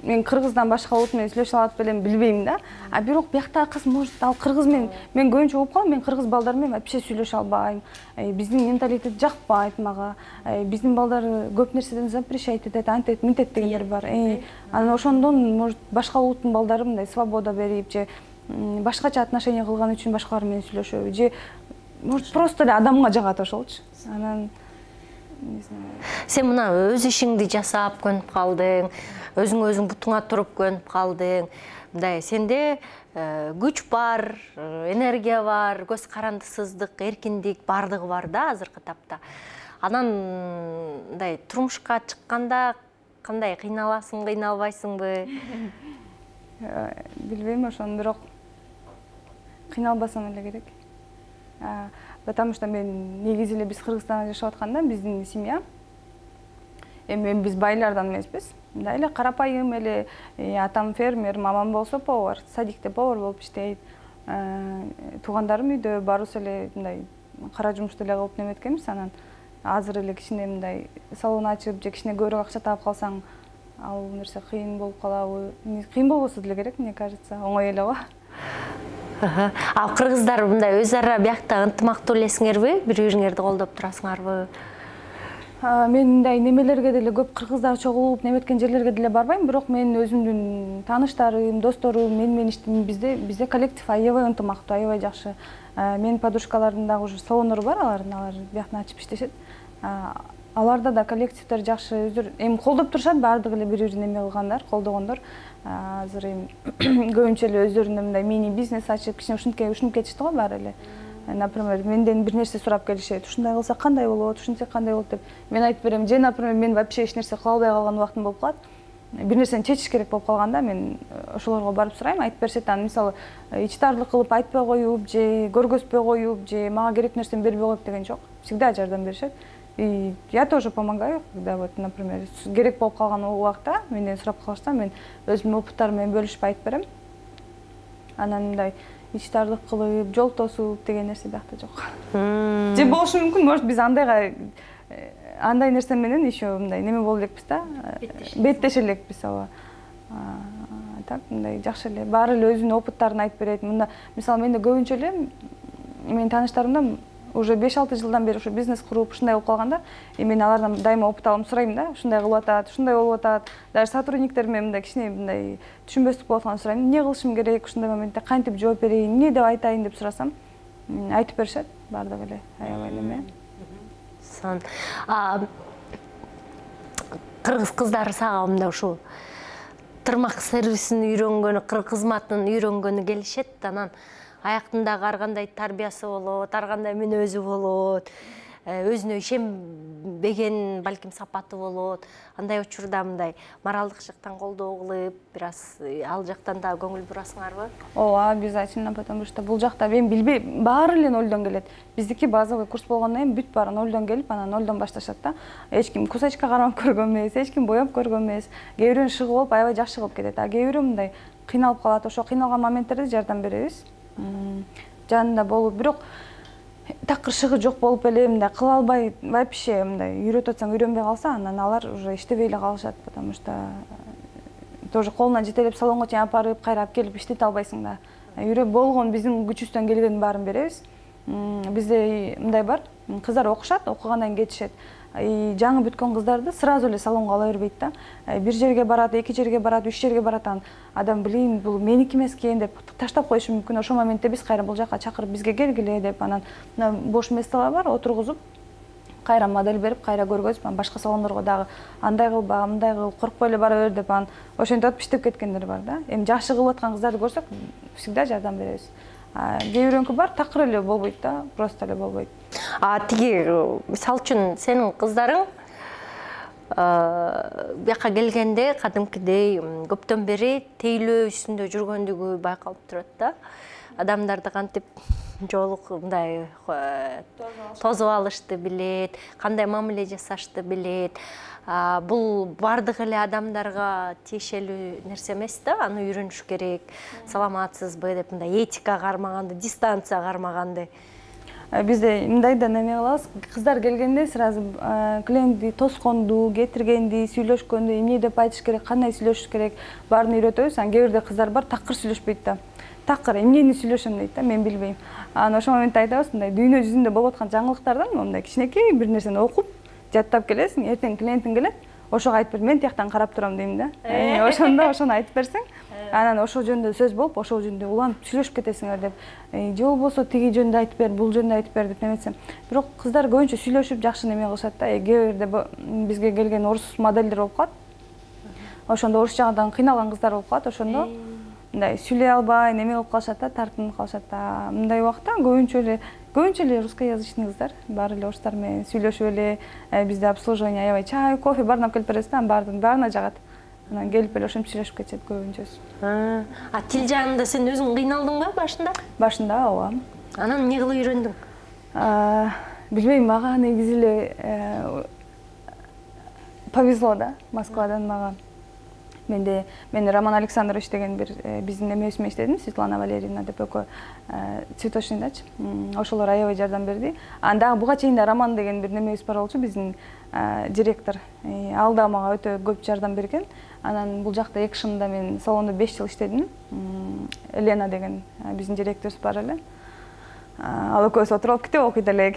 мен кыргыздан башка улут менен сүйлөшө алат белем, билбейм да. А бирок бияктагы кыз, может, ал кыргыз менен мен көбүнчө угуп калам, мен кыргыз балдар менен вообще сүйлөшө албайм. Биздин менталитет жакпайт мага. Биздин балдар көп нерседен запрещать этет, антет, мынтет дегендер бар. Анан ошондон, может, башка улуттун балдары мындай свобода берип же башкача отношение кылган үчүн башкалар менен сүйлөшөбү же может просто эле адамга жагат ошолчу. Анан сен мына өз ишиңди жасап көнүп калдың, өзүң бутуңа туруп көнүп калдың. Мындай сенде күч бар, энергия бар, көз карандысыздык, эркиндик бардыгы бар да азыркы тапта. Анан мындай турмушка чыкканда кандай кыйналасың, кыйналбайсыңбы? Билбейм ошону, бирок кыйналбасам эле керек. Потому что мен негизи эле биз Кыргызстанда жашап атканда биздин семья Эми биз байлардан эмеспиз. Мындай эле карапайым эле атам фермер, мамам болсо повар, садикте повар болуп иштейт. Туугандарым үйдө баарыбыз эле мындай кара жумушту эле кылып неметкенбиз. Анан азыр эле кичине мындай салон ачып же кичине көбүрөөк акча таап калсаң, ал нерсе кыйын болуп калабы? Кыйын болбосо деле керек, мне кажется. Оңой эле го. Ал кыргыздар мындай өз ара биякта ынтымактуу элесиңерби? Бири-бириңерди колдоп турасыңарбы? Мен мындай немелерге деле көп кыргыздар чогулуп неметкен жерлерге деле барбайм, бирок мен өзүмдүн тааныштарым, досторум, менен бизде коллектив аябай ынтымактуу, аябай жакшы. Менин подружкалардын дагы уже салондору бар, алар бияктан ачып иштешет. Аларда да коллективдер жакшы, өздөрү эми колдоп турушат, баардыгы эле бири-бирин эме кылгандар, колдогондор. Азыр эми көбүнчө эле өздөрүнүн мындай мини бизнес ачып, кичине ушинуп кетишти го баары эле. Например, менден бир нерсе сурап келишет. Ушундай кылсак кандай болот, ушинтсек кандай болот деп. Мен айтып берем. Же, например, мен вообще эч нерсе кыла албай калган убактым болуп калат. Бир нерсени чечиш керек болуп калганда, мен ошолорго барып сурайм, айтып беришет. Анан мисалы, ичтарлык кылып айтпай коюп, же көргөзбөй коюп, же мага керек нерсени бербей коюп деген жок. Всегда жардам беришет. И я тоже помогаю, когда вот, например, керек болуп калган убакта менден сурап калышса, мен өзүмдүн опыттарым менен бөлүшүп айтып берем. Анан мындай ичтарлык кылып, жол тосуп деген нерсе биякта жок. Же болушу мүмкүн, может биз андай нерсе менен еще мындай неме боло элекпиз да, беттеше элекпиз, ооба. Так, мындай жакшы эле, баары эле өзүнүн опыттарын айтып берет. Мында мисалы менде көбүнчө эле менин тааныштарымдан уже 5-6 жылдан бери ушу бизнес куруп ушундай болуп калганда, мен алардан дайыма опыт алып сурайм да, ушундай кылып атат, ушундай болуп атат. Даже сотрудниктер менен мындай кичине мындай түшүнбөстүк болуп атканда сурайм, эмне кылышым керек, ушундай моментте кантип жооп берейин, эмне деп айтайын деп сурасам, айтып беришет, баардыгы эле аябай эле. Кыргыз кыздары сага мындай ушул тырмак сервисин үйрөнгөнү, кыргыз кызматын үйрөнгөнү келишет, анан аяктындагы ар кандай тарбиясы болот, ар кандай мүнөзү болот, өзүнө ишенбеген балким сапаты болот. Андай учурда мындай моралдык жактан колдоо кылып, бир аз ал жактан да көңүл бурасыңарбы? Ооба, обязательно, потому что бул жакта мен билбей, баары эле нолдон келет. Биздики базовый курс болгондон кийин бүт баары нолдон келип, анан нолдон башташат да. Эч ким кусачка кармап көргөн эмес, эч ким боеп көргөн эмес. Кээ бирөөнүн шыгы болуп аябай жакшы кылып кетет. А кээ бирөө мындай кыйналып калат. Ошо кыйналган моменттерде жардам беребиз. Жанында болуп, бирок такыр шыгы жок болуп эле мындай кыла албай, вообще мындай үйрөтүп атсаң үйрөнбөй калса, анан алар уже иштебей эле калышат, потому что тоже колунан жетелеп салонго чейин апарып, кайрап келип иштете албайсың да. Болгон биздин күчүбүздөн келгендин баарын беребиз. Бизде мындай бар, кыздар окушат, окугандан кийин кетишет. Жаңы бүткөн кыздарды сразу эле салонго ала бербейт да. Бир жерге барат, эки жерге барат, үч жерге барат, анан адам билейин, бул меники эмес экен деп таштап коюшу мүмкүн. Ошол моментте биз кайра бул жака чакырып бизге келгиле деп, анан бош месталар бар, отургузуп, кайра модель берип, кайра көргөзүп, башка салондорго дагы андай кылба, мындай кыл, коркпой эле бара бер деп, анан ошентип атып иштеп кеткендер бар да. Эми жакшы кылып аткан кыздарды көрсөк, всегда жардам беребиз. Кээ бирөөнүкү бар, такыр эле болбойт да, просто эле болбойт. Тиги, мисалы үчүн сенин кыздарың бияка келгенде кадимкидей көптөн бери тейлөө үстүндө жүргөндүгү байкалып турат да. Адамдарды кантип жолук мындай тосуп алышты билет, кандай мамиле жасашты билет. Бул бардык эле адамдарга тиешелүү нерсе эмес да, аны үйрөнүш керек. Саламатсызбы деп мындай этика кармаганды, дистанция кармаганды. Бизде мындай да неме кылабыз, кыздар келгенде сразу клиентти тосконду, кетиргенди, сүйлөшкөндү, эмне деп айтыш керек, кандай сүйлөшүш керек, баарын үйрөтөбүз. Анан кээ бирде кыздар бар, такыр сүйлөшпөйт да. Такыр эмнени сүйлөшөм дейт да, мен билбейм. Анан ошол моментте айтабыз, мындай дүйнө жүзүндө болуп аткан жаңылыктардан мындай кичинекей бир нерсени окуп, жаттап келесиң, эртең клиентиң келет, ошого айтып бер, мен тияктан карап турам дейм да. Ошондо ошону айтып берсең, анан ошол жөнүндө сөз болуп, ошол жөнүндө уланып сүйлөшүп кетесиңер деп, же болбосо тиги жөнүндө айтып бер, бул жөнүндө айтып бер деп неметсем. Бирок кыздар көбүнчө сүйлөшүп жакшы неме кылышат да. Кээ бирде бизге келген орус модельдер болуп калат. Ошондо орус жагынан кыйналган кыздар болуп калат, ошондо мындай сүйлөй албай, неме кылып калышат да, тартынып калышат да. Мындай убакта көбүнчө эле русскоязычный кыздар, баары эле орустар менен сүйлөшүп эле, бизде обслуживание аябай чай, кофе баарын алып келип беребиз да, баарына жагат. Анан келип эле ошентип сүйлөшүп кетишет көбүнчөсү. Тил жагында сен өзүң кыйналдыңбы башында? Башында ооба. Анан эмне кылып үйрөндүң? Билбейм, мага негизи эле повезло да, Москвадан мага. Мен Роман Александрович деген бир биздин эмебизме иштедим, Светлана Валерьевна деп экөө цветочныйдачы. Ошолор аябай жардам берди. Анда буга чейин да Роман деген бир немебиз бар болчу, биздин директор. Ал да мага өтө көп жардам берген. Анан бул жакта 2 шымда мен салондо 5 жыл иштедим. Елена деген биздин директорубуз бар эле. Ал экөөбүз отуруп китеп окуйт элек.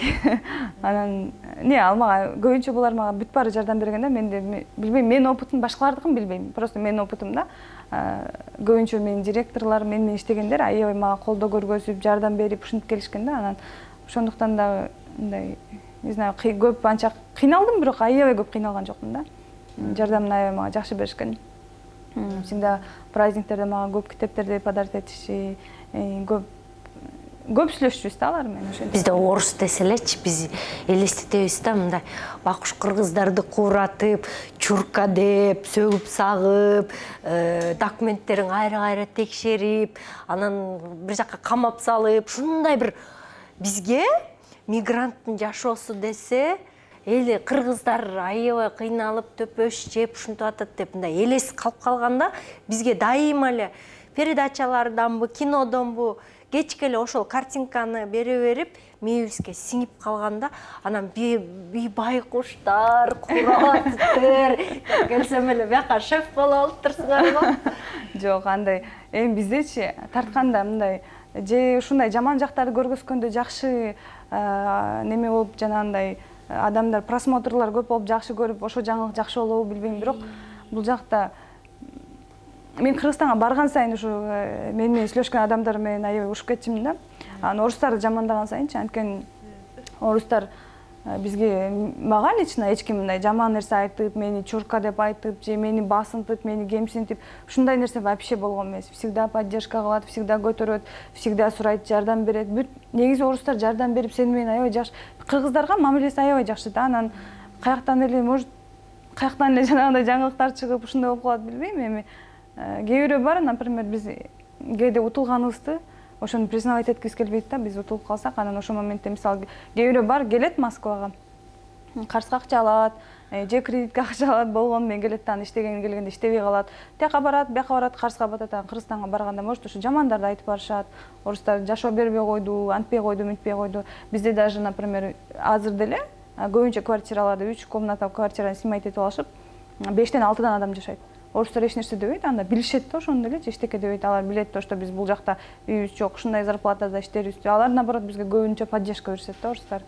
Анан ал мага көбүнчө булар мага бүт баары жардам берген да. Мен билбейм, менин опытым башкалардыкын билбейм. Просто менин опытым да. Көбүнчө менин директорлор, менен иштегендер аябай мага колдоо көргөзүп, жардам берип ушинтип келишкен да. Анан ошондуктан да мындай, не знаю, көп анча кыйналдым, бирок аябай көп кыйналган жокмун да. Жардамын аябай мага жакшы беришкен. Всегда праздниктерде мага көп китептерди подарок этиши, көп сүйлөшчүбүз да алар менен ошентип. Бизде орус деселечи, биз элестетебиз да, мындай бакуш кыргыздарды кууратып, чурка деп, сөгүп сагып, документтерин кайра текшерип, анан бир жакка камап салып, ушундай бир бизге мигранттын жашоосу десе, эли кыргыздар аябай кыйналып, төпөш жеп, ушинтип атат деп мындай элес калып калганда, бизге дайыма эле передачаларданбы, кинодонбу кечке эле ошол картинканы бере берип, мээбизге сиңип калганда, анан байкуштар, кураттар, келсем эле бияка шеф болуп алып турсуңарбы? Жок, андай. Эми биздечи тартканда мындай же ушундай жаман жактарды көргөзгөндө жакшы неме болуп, жанагындай адамдар просмотрлар көп болуп жакшы көрүп, ошо жаңылык жакшы болобу билбейм, бирок бул жакта мен Кыргызстанга барган сайын ушу менен сүйлөшкөн адамдар менен аябай урушуп кетчүмүн да. Анан орустарды жамандаган сайынчы, анткени орустар бизге мага лично эч ким мындай жаман нерсе айтып, мени чурка деп айтып, же мени басынтып, мени кемсинтип, ушундай нерсе вообще болгон эмес. Всегда поддержка кылат, всегда көтөрөт, всегда сурайт, жардам берет. Бүт негизи орустар жардам берип, сени менен аябай жакшы. Кыргыздарга мамилеси аябай жакшы да. Анан каяктан эле жанагындай жаңылыктар чыгып, ушундай болуп калат билбейм эми. Кээ бирөө бар, например, биз кээде утулганыбызды ошону признавать эткибиз келбейт да, биз утулуп калсак, анан ошол моментте мисалы кээ бирөө бар, келет Москвага, карызга акча алат, же кредитке акча алат, болгону менен келет да, иштегени келгенде иштебей калат, тияка барат, бияка барат, карызга батат, анан Кыргызстанга барганда может ушу жамандарды айтып барышат, орустар жашоо бербей койду, антпей койду, мынтпей койду. Бизде даже, например, азыр деле көбүнчө квартираларда 3 комната квартираны снимать этип алышып, 5-тен 6 адам жашайт. Орустар эч нерсе дебейт, анда билишет да ошондо эле, эчтеке дебейт. Алар билет то, что биз бул жакта үйүбүз жок, ушундай зарплатада иштебиз. Алар наоборот бизге көбүнчө поддержка беришет да орустар.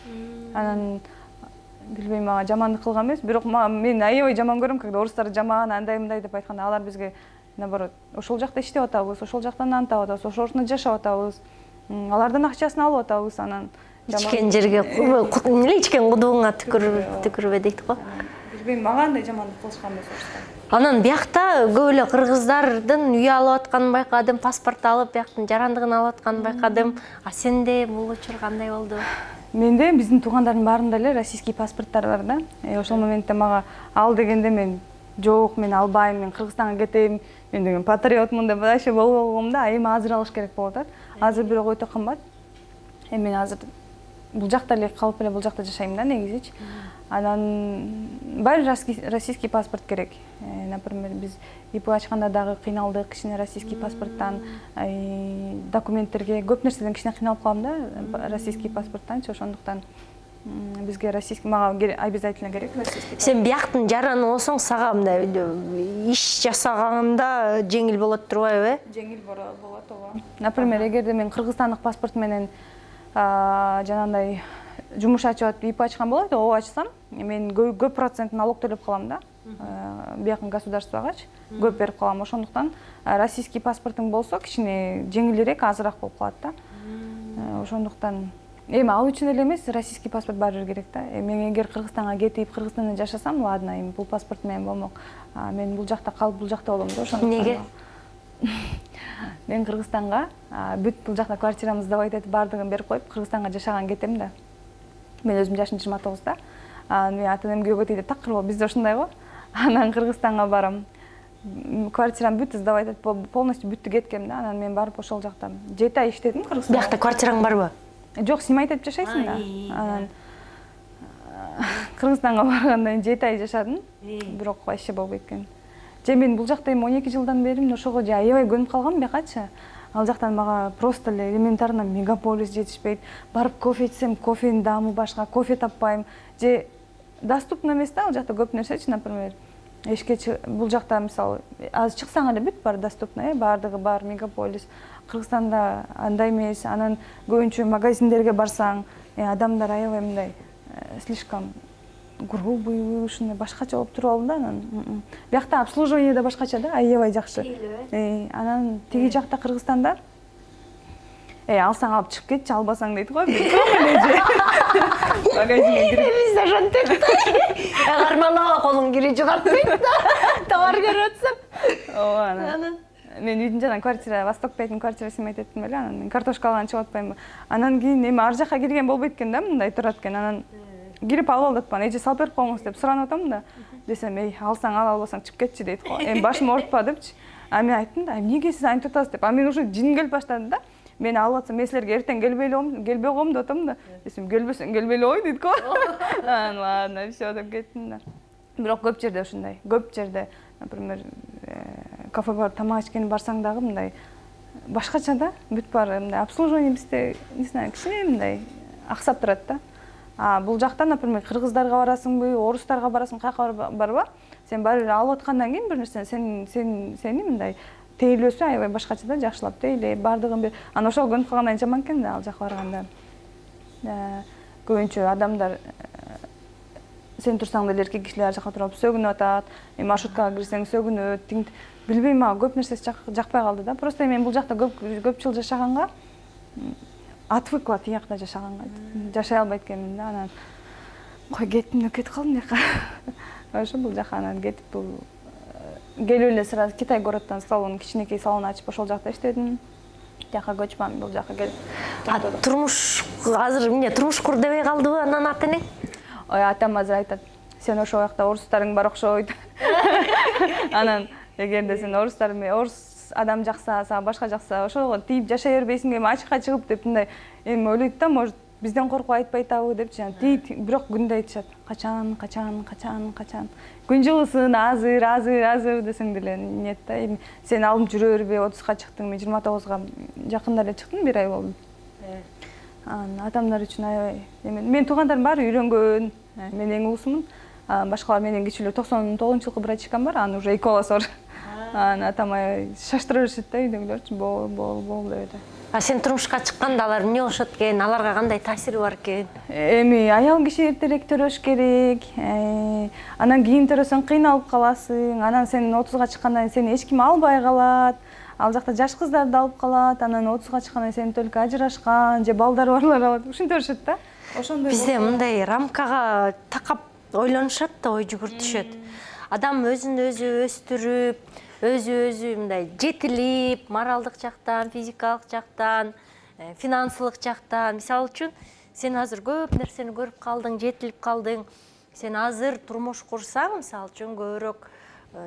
Анан билбейм, мага жамандык кылган эмес, бирок мен аябай жаман көрөм, когда орустар жаман, андай мындай деп айтканда, алар бизге наоборот ошол жакта иштеп атабыз, ошол жактан нан таап атабыз, ошолордун жашап атабыз. Алардын акчасын алып атабыз, анан ичкен жерге, ичкен кудуңа түкүрбө дейт го. Билбейм, мага андай жамандык кылышкан эмес орустар. Анан биякта көп эле кыргыздардын үй алып атканын байкадым, паспорт алып, бияктын жарандыгын алып атканын байкадым. А сенде бул учур кандай болду? Менде биздин туугандардын баарында эле российский паспорттор бар да. Ошол моментте мага ал дегенде мен жок, мен албайм, мен Кыргызстанга кетем, мен деген патриотмун деп вообще болгом да. Эми азыр алыш керек болуп атат. Азыр бирок өтө кымбат. Мен азыр бул жакта эле калып эле бул жакта жашайм да негизичи. Анан баары российский паспорт керек. Например, биз ИП ачканда дагы кыйналдык, кичине российский паспорттан, документтерге көп нерседен кичине кыйналып калдым да, российский паспорттанчы, ошондуктан бизге российский мага обязательно керек российский. Сен бияктын жараны болсоң, сага мындай иш жасаганда жеңил болот турбайбы? Жеңил болот, ооба. Например, эгерде мен кыргызстандык паспорт менен жанагындай жумуш ачып атып ИП ачкан болот, о ачсам, мен көп процент налог төлөп калам да. Биякын государствогачы көп берип калам. Ошондуктан российский паспортуң болсо кичине жеңилирээк, азыраак болуп калат да. Ошондуктан эми ал үчүн эле эмес, российский паспорт баары бир керек да. Мен эгер Кыргызстанга кетип, Кыргызстанда жашасам, ладно, эми бул паспорт менен болмок. Мен бул жакта калып, бул жакта болом да. Ошондуктан. Неге? Мен Кыргызстанга бүт бул жакта квартирамызды давайт этип баардыгын берип коюп, Кыргызстанга жашаган кетем да. Мен өзүм жашым 29 да. Мен ата-энем күйөөгө тийди, такыр болуп, бизде ушундай го. Анан Кыргызстанга барам. Квартирам бүт сдавать этип полностью бүттү кеткем да. Анан мен барып ошол жакта 7 ай иштедим Кыргызстанда. Биякта квартираң барбы? Жок, снимать этип жашайсың да. Анан Кыргызстанга барганда 7 ай жашадым. Бирок вообще болбой кеткен. Же мен бул жакта эми 12 жылдан бери ошого же аябай көнүп калгам бекачы. Ал жактан мага просто эле элементарно мегаполис жетишпейт. Барып кофе ичсем, кофенин даамы башка, кофе таппайм. Же доступно эмес да, ал жакта көп нерсечи, например. Эшке бул жакта мисалы азыр чыксаң эле бүт бар доступно, бардыгы бар, мегаполис. Кыргызстанда андай эмес, анан көбүнчө магазиндерге барсаң, адамдар аябай мындай слишком грубый, ушундай башкача болуп туруп алды да анан. Биякта обслуживание да башкача да, аябай жакшы. Анан тиги жакта Кыргызстанда алсаң алып чыгып кетчи, албасаң дейт го. Магазинге кирип бизде ошентет. Кармалап колуң кире жугат дейт да. Товар көрүп атсам. Анан мен үйдүн жанагы квартира, Востокпейдин квартира сыймайт эттим эле, анан мен картошка алган чыгып атпаймынбы. Анан кийин эми ар жакка кирген болбойт экен да, мындай турат экен. Анан кирип алып атпан, эже салып берип коюңуз деп суранып атам да. Десем, алсаң ал, албасаң чыгып кетчи дейт го. Эми башым ооруп депчи. Мен айттым да, эмнеге сиз антип атасыз деп. Мен уже жин келип баштады да. Мен алып атсам, мен силерге эртең келбей коем деп атам да. Десем, келбесең келбей эле ой дейт го. Анан ладно, всё деп кеттим да. Бирок көп жерде ушундай. Көп жерде, например, кафе бар, тамак ичкени барсаң дагы мындай башкача да, бүт бар мындай обслуживание бизде, не знаю, кичине мындай аксап турат да. Бул жакта, например, кыргыздарга барасыңбы, орустарга барасың, каяка барба, сен баары алып аткандан кийин бир нерсе сени мындай тейлөөсү аябай башкача да, жакшылап тейлей, бардыгын бир. Анан ошого көнүп калгандан жаман экен да ал жака барганда. Көбүнчө адамдар сен турсаң деле эркек кишилер жака туруп сөгүнүп атат, маршруткага кирсең сөгүнөт, билбейм, мага көп нерсеси жакпай калды да. Просто мен бул жакта көп жыл жашаганга отвыкла тиякта жашаганга. Жашай албайт экенмин да. Анан кой кеттим, кетип калдым жака. Ошо бул жака анан кетип бул келип эле сразу Китай городдон салон, кичинекей салон ачып ошол жакта иштедим. Жака көчмөн, бул жака келип. Турмуш азыр эмне, турмуш кур дебей калдыбы анан атене? Ой, атам азыр айтат, сен ошол жакта орустарың бар окшойт. Анан эгерде сен орус адам жакса, сага башка жакса, ошого тийип жашай бербейсиңби, эми ачыкка чыгып деп мындай эми ойлойт да, может бизден коркуп айтпайт абы депчи. Тийит, бирок күндө айтышат. Качан. Күн жылысын, азыр десең деле нет да. Эми сен алып жүрө бербей 30га чыктың, мен 29га жакында эле чыктым, 1 ай болду. Адамдар үчүн аябай. Мен туугандарым баары үйрөнгөн. Мен эң улусумун. Башкалар менен кичилүү 99-жылкы братчикам бар, анын уже 2 баласы бар. Атам аябай шаштыра беришет да, үйдөгүлөрчү бол деп. Сен турмушка чыкканда алар эмне болушат экен, аларга кандай таасири бар экен? Эми аял киши эртерээк төрөш керек. Анан кийин төрөсөң кыйналып каласың. Анан сен 30га чыккандан кийин сени эч ким албай калат. Ал жакта жаш кыздарды алып калат. Анан 30га чыккандан кийин сен только ажырашкан же балдары барлар алат. Ушинтип беришет да. Ошондой. Бизде мындай рамкага такап ойлонушат да, ой жүгүртүшөт. Адам өзүн өзү өстүрүп, өзү мындай жетилип, моралдык жактан, физикалык жактан, финансылык жактан. Мисалы үчүн, сен азыр көп нерсени көрүп калдың, жетилип калдың. Сен азыр турмуш курсаң, мисалы үчүн көбүрөөк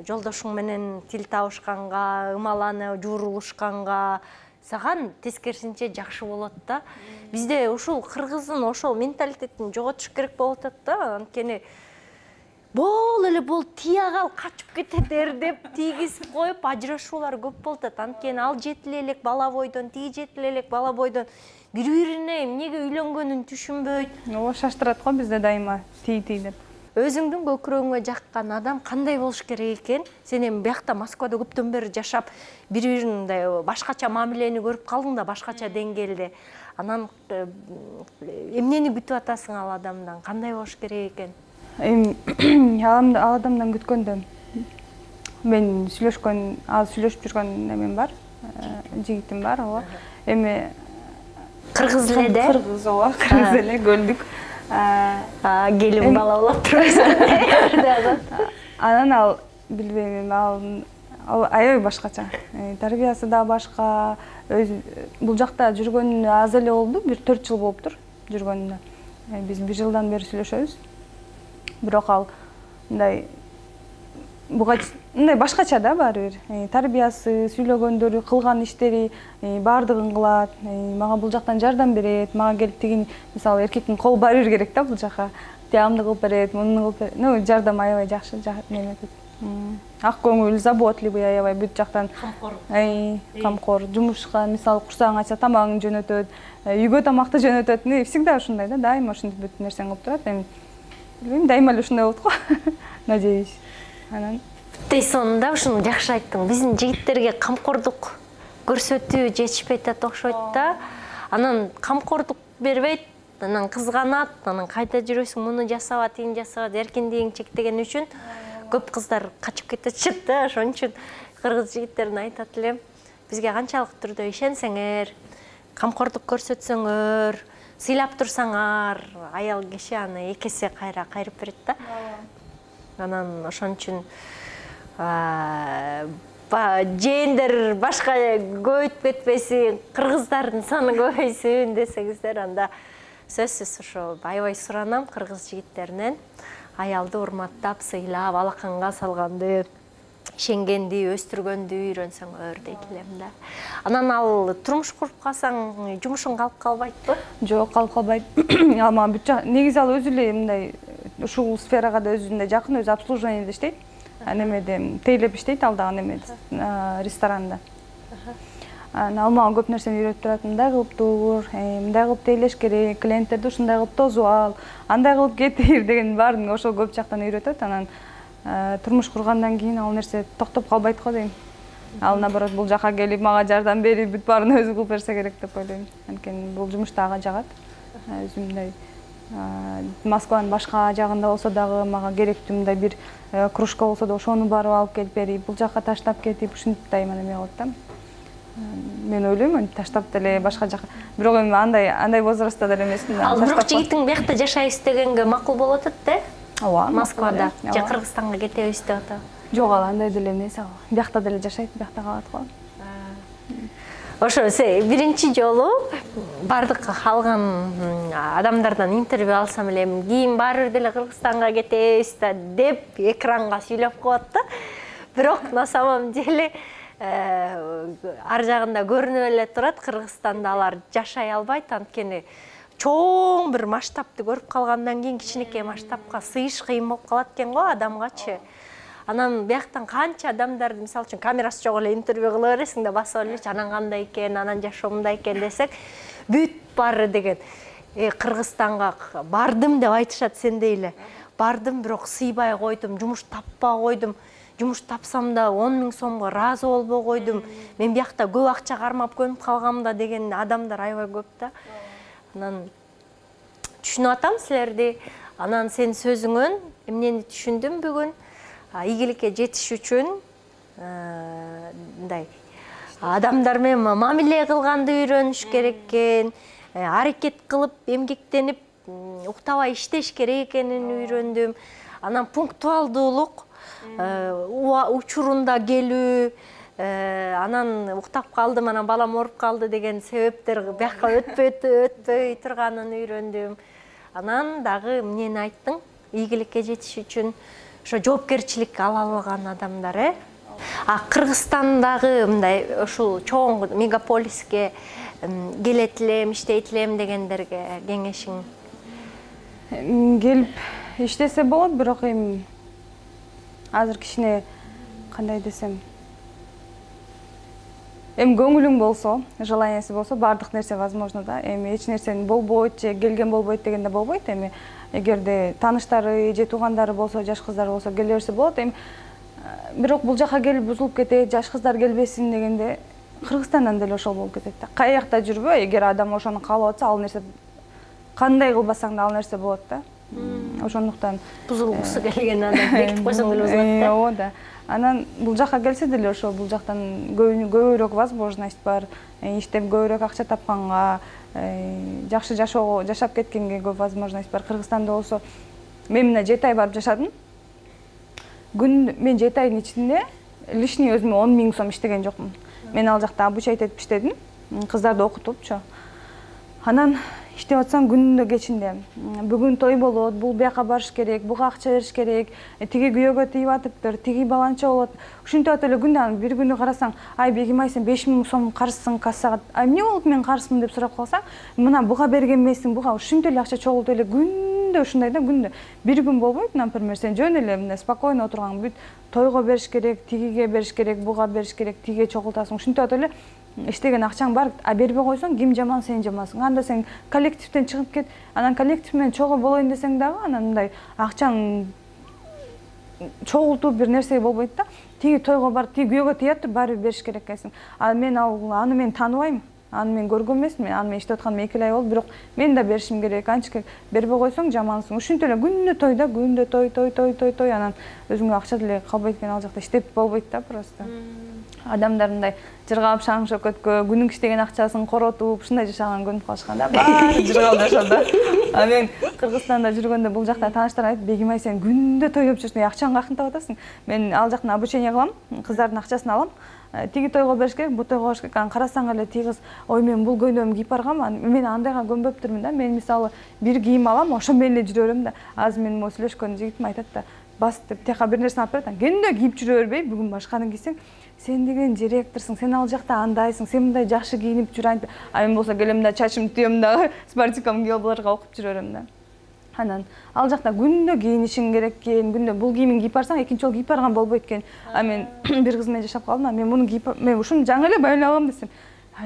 жолдошуң менен тил табышканга, ымаланып, жуурулушканга, саган тескерисинче жакшы болот да. Бизде ушул кыргыздын ошол менталитетин жоготуш керек болуп атат да. Анткени бол тиягал качып кетет деп тийгизип коюп ажырашуулар көп болуп атат. Анткени ал жетиле элек бала бойдон, тиги жетиле элек бала бойдон бири-бирине эмнеге үйлөнгөнүн түшүнбөйт. Ооба, шаштырат го бизде дайыма тий деп. Өзүңдүн көкүрөгүңө жаккан адам кандай болуш керек экен? Сен эми биякта Москвада көптөн бери жашап, бири-бирин мындай башкача мамилени көрүп калдың да, башкача деңгээлде. Анан эмнени күтүп атасың ал адамдан? Кандай болуш керек экен? Ал адамдан күткөндө мен аз сүйлөшүп жүргөн немем бар, жигитим бар, ооба. Эми кыргыз эле? Кыргыз, ооба, кыргыз эле көлдүк. Келин бала болуп турбайсың. Анан ал билбейм, ал аябай башкача. Тарбиясы да башка. Бул жакта жүргөнүнө аз эле болду, 4 жыл болуптур жүргөнүнө. Биз 1 жылдан бери сүйлөшөбүз. Бирок ал мындай башкача да баары бир. Тарбиясы, сүйлөгөндөрү, кылган иштери баардыгын кылат. Мага бул жактан жардам берет. Мага келип тигин, мисалы, эркектин колу баары бир керек да бул жака. тиямды кылып берет, муну кылып берет. Ну, жардам аябай жакшы неме этет. Ак көңүл, заботливый аябай бүт жактан. Камкор, жумушка, мисалы курсагың ачса тамагың жөнөтөт, үйгө тамакты жөнөтөт. Всегда ушундай да, дайыма ушинтип бүт нерсени кылып турат. Эми билбейм, дайыма эле ушундай болот го. Надеюсь. Анан Тей сонунда ушуну жакшы айттың. Биздин жигиттерге камкордук көрсөтүү жетишпейт да окшойт да. Анан камкордук бербейт, анан кызганат, анан кайда жүрөсүң, муну жасаба, тигин жасаба, эркиндигиң чектеген үчүн көп кыздар качып кетишет да. Ошон үчүн кыргыз жигиттерине айтат элем, бизге канчалык түрдө ишенсеңер, камкордук көрсөтсөңөр, сыйлап турсаңар, аял киши аны эки эсе кайра кайрып берет да. Анан ошон үчүн жээндер башка көбөйтүп кетпесин, кыргыздардын саны көбөйсүн десеңиздер, анда сөзсүз ошо аябай суранам кыргыз жигиттеринен аялды урматтап, сыйлап, алаканга салганды, ишенгенди, өстүргөндү үйрөнсөңөр дейт элем да. Анан ал турмуш куруп калсаң, жумушуң калып калбайтпы? Жок, калып калбайт. Ама негизи ал өзү эле мындай ушул сферага да өзүндөй жакын, өзү обслуживаниеде иштейт. Немеде тейлеп иштейт, ал дагы неме ресторанда. Ал мага көп нерсени үйрөтүп турат. Мындай кылып тур, мындай кылып тейлеш керек, клиенттерди ушундай кылып тосуп ал, андай кылып кетир деген баарын ошол көп жактан үйрөтөт. Анан турмуш кургандан кийин ал нерсе токтоп калбайт го дейм. Ал наоборот бул жака келип мага жардам берип, бүт баарын өзү кылып берсе керек деп ойлойм. Анткени бул жумуш да ага жагат. Өзүмдөй Москванын башка жагында болсо дагы мага керектүү мындай бир кружка болсо да ошону барып алып келип берип, бул жака таштап кетип, ушинтип дайыма неме кылат да. Мен ойлойм, таштап деле башка жака. Бирок эми андай возрастта деле эмесмин. Ал бирок жигитиң биякта жашайбыз дегенге макул болот да? Ооба. Москвада же Кыргызстанга кетебиз деп атат. Жок, ал андай деле эмес ал. Биякта деле жашайт, биякта калат го. Ошо биринчи жолу бардык алган адамдардан интервью алсам элем, кийин баары бир деле Кыргызстанга кетебиз да деп экранга сүйлөп коет да. Бирок на самом деле ар жагында көрүнүп эле турат, Кыргызстанда алар жашай албайт, анткени чоң бир масштабты көрүп калгандан кийин кичинекей масштабка сыйыш кыйын болуп калат экен го адамгачы. Анан бияктан канча адамдарды, мисалы үчүн камерасы жок эле интервью кыла бересиң да басып элечи, анан кандай экен, анан жашоо мындай экен десек, бүт баары деген Кыргызстанга бардым деп айтышат сендей эле. Бардым, бирок сыйбай койдум, жумуш таппай койдум. Жумуш тапсам да 10 000 сомго ыраазы болбой койдум. Мен биякта көп акча кармап көнүп калгам да деген адамдар аябай көп да. Анан түшүнүп атам силерди. Анан сен сөзүңөн эмнени түшүндүм бүгүн? Ийгиликке жетиш үчүн мындай адамдар менен мамиле кылганды үйрөнүш керек экен, аракет кылып, эмгектенип, уктабай иштеш керек экенин үйрөндүм. Анан пунктуалдуулук, учурунда келүү, анан уктап калдым, анан балам ооруп калды деген себептер бияка өтпөй турганын үйрөндүм. Анан дагы эмнени айттың? Ийгиликке жетиш үчүн ошо жоопкерчилик ала алган адамдар, Кыргызстандагы мындай ушул чоң мегаполиске келет элем, иштейт элем дегендерге кеңешиң? Келип иштесе болот, бирок эми азыр кичине кандай десем, эми көңүлүң болсо, желаниясы болсо, бардык нерсе возможно да. Эми эч нерсенин болбойт же келген болбойт дегенде болбойт. Эми эгерде тааныштары же туугандары болсо, жаш кыздар болсо келе берсе болот. Эми бирок бул жака келип бузулуп кетет, жаш кыздар келбесин дегенде Кыргызстандан деле ошол болуп кетет да. Каякта жүрбө, эгер адам ошону каалап атса, ал нерсе кандай кылбасаң да ал нерсе болот да. Ошондуктан бузулгусу келген адам бекитип койсоң деле бузулат да. Ооба да. Анан бул жака келсе деле ошо бул жактан көбүрөөк возможность бар, иштеп көбүрөөк акча тапканга, жакшы жашап кеткенге көп возможность бар. Кыргызстанда болсо мен мына 7 ай барып жашадым. Мен 7 айдын ичинде лишний өзүмө 10 000 сом иштеген жокмун. Мен ал жакта обучать этип иштедим, кыздарды окутупчу. Анан иштеп атсам күнүнө кечинде бүгүн той болот, бул бияка барыш керек, буга акча бериш керек, тиги күйөөгө тийип атыптыр, тиги баланча болот. Ушинтип атып эле күндө бир күнү карасаң, ай Бегим ай сен 5 000 сом карызсың кассага. Ай эмне болуп мен карызмын деп сурап калсаң, мына буга берген эмессиң, буга ушинтип эле акча чогултуп эле күнүнө күндө ушундай да, күндө бир күн болбойт, например, сен жөн эле мындай спокойно отурган, бүт тойго бериш керек, тигиге бериш керек, буга бериш керек, тиге чогултасың, ушинтип атып эле иштеген акчаң бар, бербей койсоң ким жаман, сен жамансың. Анда сен коллективден чыгып кет, анан коллектив менен чогуу болоюн десең дагы, анан мындай акчаң чогултуп бир нерсе болбойт да. Тиги тойго бар, тиги күйөөгө тыяттыр, баары бир бериш керек экенсиң. Аны мен тааныбайм. Аны мен көргөн эмесмин, аны мен иштеп атканыма 2 ай болду, бирок мен да беришим керек. Анча бербей койсоң жамансың. Ушинтип эле күндө тойда, күндө той, анан өзүңө акча деле калбайт экен, ал жакта иштеп болбойт да просто. Адамдар мындай жыргап шаң шөкөткө күнүк иштеген акчасын коротуп, ушундай жашаган көнүп калышкан да. Баары жыргалдашат да. А мен Кыргызстанда жүргөндө бул жакта тааныштар айтып, Бегим ай, сен күндө тойлоп жүрсүң, акчаңды каяктан таап атасың? Мен ал жактан обучение кылам, кыздардын акчасын алам. Тиги тойго бериш керек, бу тойго бериш керек. Анан карасаң эле тиги кыз, ой мен бул көйнөгүмдү кийип баргам, мен андайга көнбөптүрмүн да. Мен мисалы бир кийим алам, ошо менен эле жүрө берем да. Азыр менин могу сүйлөшкөн жигитим айтат да, бас деп тияка бир нерсени алып берет, күндө кийип жүрө бербей, бүгүн башканы кийсең, сен деген директорсуң, сен ал жакта андайсың, сен мындай жакшы кийинип жүр антип. А мен болсо келем да, чачымды түйөм да, спортивкамды кийип аларга окуп жүрө берем да. Анан ал жакта күндө кийинишиң керек экен, күндө бул кийимиңди кийип барсаң, экинчи жолу кийип барган болбойт экен. А мен бир кыз менен жашап калдым, мен муну кийип, мен ушуну жаңы эле байлап алам десем,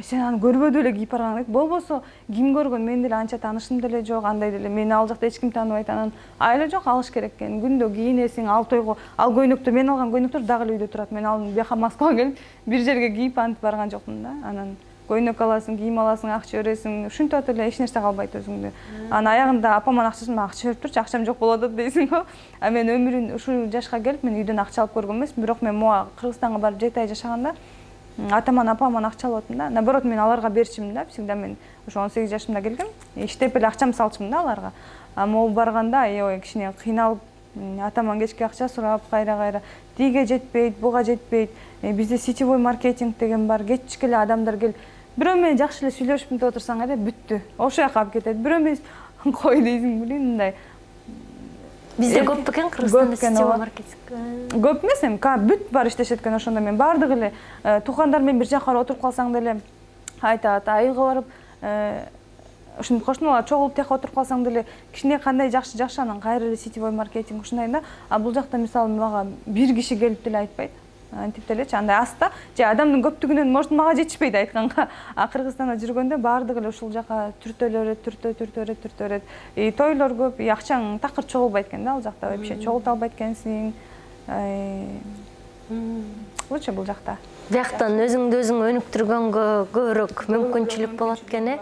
сен аны көрбөдү эле кийип барган дейт. Болбосо ким көргөн, мен деле анча таанышым деле жок, андай деле мени ал жакта эч ким тааныбайт. Анан айла жок, алыш керек экен. Күндө кийинесиң, ал тойго, ал көйнөктөр, мен алган көйнөктөр дагы эле үйдө турат. Мен ал бияка Москвага келип бир жерге кийип антип барган жокмун да. Анан көйнөк аласың, кийим аласың, акча бересиң, ушинтип атып эле эч нерсе калбайт өзүңдө. Анан аягында апамдын акчасын акча берип турчу, акчам жок болуп атат дейсиң го. А мен өмүрүн ушул жашка келип, мен үйдөн акча алып көргөн эмесмин, бирок мен моа Кыргызстанга барып 7 ай жашаганда атаман апаман акча алып атам да. Наоборот, мен аларга берчимин да. Всегда мен ошо 18 жашымда келгем, иштеп эле акчамды салчумун да аларга. А могу барганда аябай кичине кыйналып, атаман кечки акча сурап, кайра тиге жетпейт, буга жетпейт. Бизде сетевой маркетинг деген бар, кечке эле адамдар келип, бирөө менен жакшы эле сүйлөшүп мынтип отурсаң эле бүттү. Ошо жака алып кетет. Бирөө менен кой дейсиң, билин мындай. Бизде көп экен Кыргызстанда сетевой маркетинг. Көп эмес эми, бүт бар иштешет экен. Ошондо мен бардык эле тукандар менен бир жака отуруп калсаң деле айтат, айылга барып ушинтип кошуналар чогулуп тияка отуруп калсаң деле кичине кандай жакшы анан кайра эле сетевой маркетинг ушундай да. А бул жакта мисалы мага бир киши келип деле айтпайт. Антип делечи, андай аста, же адамдын көптүгүнөн может мага жетишпейт айтканга. А Кыргызстанда жүргөндө бардык эле ушул жака түртө берет. Тойлор көп, акчаң такыр чогулбайт экен да ал жакта, вообще чогулта албайт экенсиң. Лучше бул жакта. Бияктан өзүңдү өзүң өнүктүргөнгө көбүрөөк мүмкүнчүлүк болот экен, э?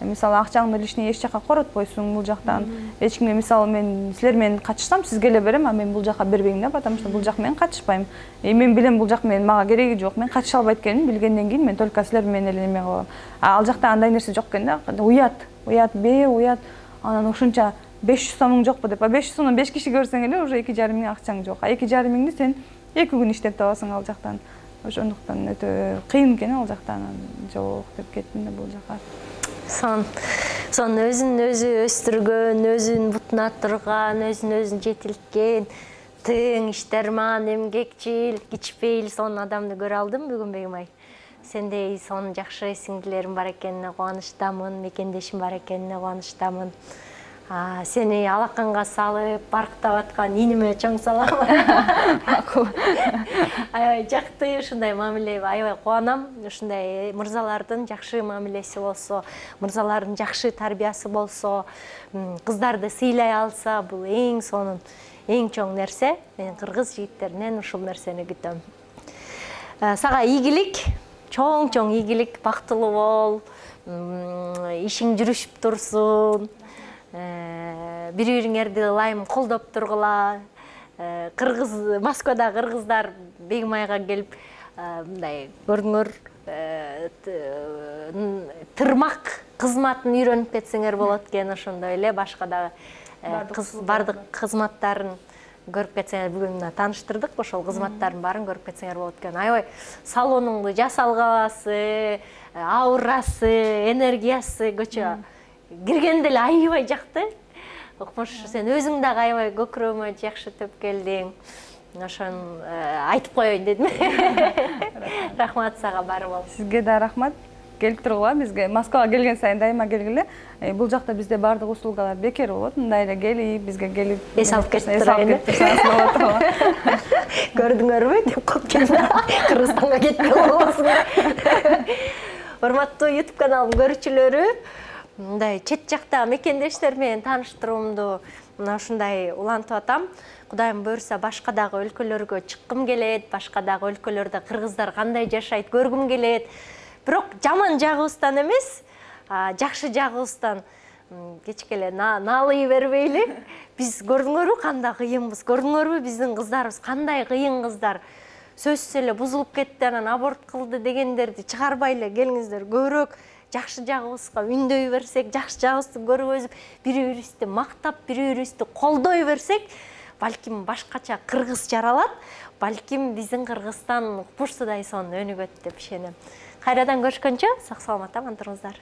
Мисалы акчаңды лишний эч жака коротпойсуң бул жактан. Эч кимге мисалы мен силер менен катышсам сизге эле берем, а мен бул жака бербейм да, потому что бул жак менен катышпайм. Мен билем бул жак менен мага кереги жок, мен катыша албайт экенин билгенден кийин мен только силер менен эле неме кылам. А ал жакта андай нерсе жок экен да, уят. Анан ушунча 500 сомуң жокпу деп, 500 сомдон 5 киши көрсөң эле уже 2,5 миң акчаң жок. А 2,5 миңди сен 2 күн иштеп табасың ал жактан. Ошондуктан өтө кыйын экен ал жакта, анан жок деп кеттим да бул жака. Сон өзүн өзү өстүргөн, өзүн бутуна турган, өзүн жетилткен, тың, иштерман, эмгекчил, кичпейил сон адамды көрө алдым бүгүн Бегим ай. Сендей сон жакшы сиңдилерим бар экенине кубанычтамын, мекендешим бар экенине кубанычтамын. Сени алаканга салып, барктап аткан иниме чоң салам. Аябай жакты ушундай мамиле, аябай кубанам. Ушундай мырзалардын жакшы мамилеси болсо, мырзалардын жакшы тарбиясы болсо, кыздарды сыйлай алса, бул эң сонун, эң чоң нерсе. Мен кыргыз жигиттеринен ушул нерсени күтөм. Сага ийгилик, чоң ийгилик, бактылуу бол, ишиң жүрүшүп турсун. Бири-бириңерди ылайым колдоп тургула. Москвада кыргыздар Бегим айга келип мындай көрүңөр, тырмак кызматын үйрөнүп кетсеңер болот экен, ошондой эле башка дагы бардык кызматтарын көрүп кетсеңер, бүгүн тааныштырдык, ошол кызматтардын баарын көрүп кетсеңер болот экен. Аябай салонуңду жасалгабасы, аурасы, энергиясы көчө киргенде эле аябай жакты. Окмош сен өзүң дагы аябай көкүрөмө жакшы төп келдиң. Ошон айтып коеюн дедим. Рахмат сага, бары бол. Сизге да рахмат. келип тургула. Бизге Москвага келген сайын дайыма келгиле. Бул жакта бизде бардык услугалар бекер болот. Мындай эле келип, бизге келип эс алып кетип турсаңыз болот. Көрдүңөрбү деп коюптурмун. Кыргызстанга кетпей болосуңар. Урматтуу YouTube каналым көрүүчүлөрү, мындай чет жакта мекендештер менен тааныштыруумду мына ушундай улантып атам. Кудайым буйрса башка дагы өлкөлөргө чыккым келет, башка дагы өлкөлөрдө кыргыздар кандай жашайт көргүм келет. Бирок жаман жагыбыздан эмес, жакшы жагыбыздан кечкеле наалый бербейли. Биз көрдүңөрбү кандай кыйынбыз, көрдүңөрбү биздин кыздарыбыз кандай кыйын кыздар. Сөзсүз эле бузулуп кетти, анан аборт кылды дегендерди чыгарбай эле келиңиздер, көбүрөөк жакшы жагыбызга үндөй берсек, жакшы жагыбызды көргөзүп, бири-бирибизди мактап, бири-бирибизди колдой берсек, балким башкача кыргыз жаралат, балким биздин Кыргызстан куш судай сонун өнүгөт деп ишенем. Кайрадан көрүшкөнчө, сак саламатта аман туруңуздар.